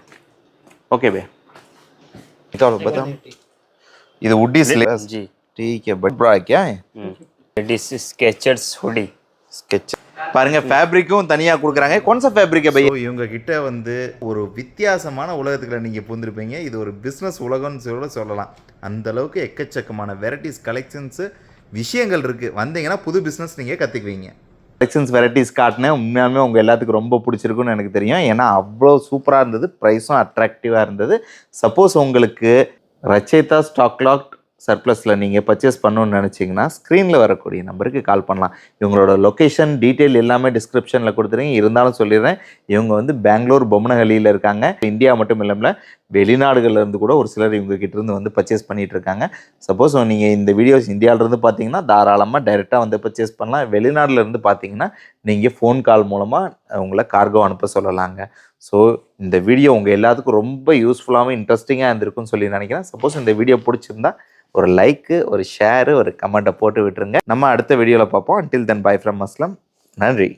ओके भैया क्या बताओ. ये वुडी स्लेब जी ठीक है. बड़ा क्या है? It is Skechers hoodie. Sketch பாருங்க, ஃபேப்ரிக்கும் தனியாக கொடுக்குறாங்க. கொன்சா ஃபேப்ரிக் பை. இவங்க கிட்ட வந்து ஒரு வித்தியாசமான உலகத்துக்குள்ள நீங்கள் பூந்துருப்பீங்க. இது ஒரு பிஸ்னஸ் உலகம்னு சொல்லலாம். அந்த அளவுக்கு எக்கச்சக்கமான வெரைட்டிஸ் கலெக்ஷன்ஸு விஷயங்கள் இருக்குது. வந்தீங்கன்னா புது பிஸ்னஸ் நீங்கள் கற்றுக்குவீங்க. கலெக்ஷன்ஸ் வெரைட்டிஸ் காட்டினேன். உண்மையாலுமே உங்கள் எல்லாத்துக்கும் ரொம்ப பிடிச்சிருக்குன்னு எனக்கு தெரியும். ஏன்னா அவ்வளோ சூப்பராக இருந்தது, ப்ரைஸும் அட்ராக்டிவாக இருந்தது. சப்போஸ் உங்களுக்கு ரச்சைதா ஸ்டாக் லாக்ட் சர்ப்ளஸில் நீங்கள் பர்ச்சேஸ் பண்ணணுன்னு நினச்சிங்கன்னா ஸ்க்ரீனில் வரக்கூடிய நம்பருக்கு கால் பண்ணலாம். இவங்களோட லொக்கேஷன் டீட்டெயில் எல்லாமே டிஸ்கிரிப்ஷனில் கொடுத்துருங்க. இருந்தாலும் சொல்லிடுறேன், இவங்க வந்து பெங்களூர் பொம்மனஹள்ளியில் இருக்காங்க. இந்தியா மட்டும் இல்லாமல் வெளிநாடுகள்லேருந்து கூட ஒரு சிலர் இவங்க கிட்டேருந்து வந்து பர்ச்சேஸ் பண்ணிகிட்டு இருக்காங்க. சப்போஸ் நீங்கள் இந்த வீடியோஸ் இந்தியாவிலேருந்து பார்த்தீங்கன்னா தாராளமாக டைரெக்டாக வந்து பர்ச்சேஸ் பண்ணலாம். வெளிநாட்டிலேருந்து பார்த்தீங்கன்னா நீங்கள் ஃபோன் கால் மூலமாக உங்களை கார்கோ அனுப்ப சொல்லலாங்க. ஸோ இந்த வீடியோ உங்கள் எல்லாத்துக்கும் ரொம்ப யூஸ்ஃபுல்லாகவும் இன்ட்ரெஸ்டிங்காக இருந்திருக்குன்னு சொல்லி நினைக்கிறேன். சப்போஸ் இந்த வீடியோ பிடிச்சிருந்தா ஒரு லைக்கு, ஒரு ஷேரு, ஒரு கமெண்ட்டை போட்டு விட்டுருங்க. நம்ம அடுத்த வீடியோவில் பார்ப்போம். until then bye from Aslam. நன்றி.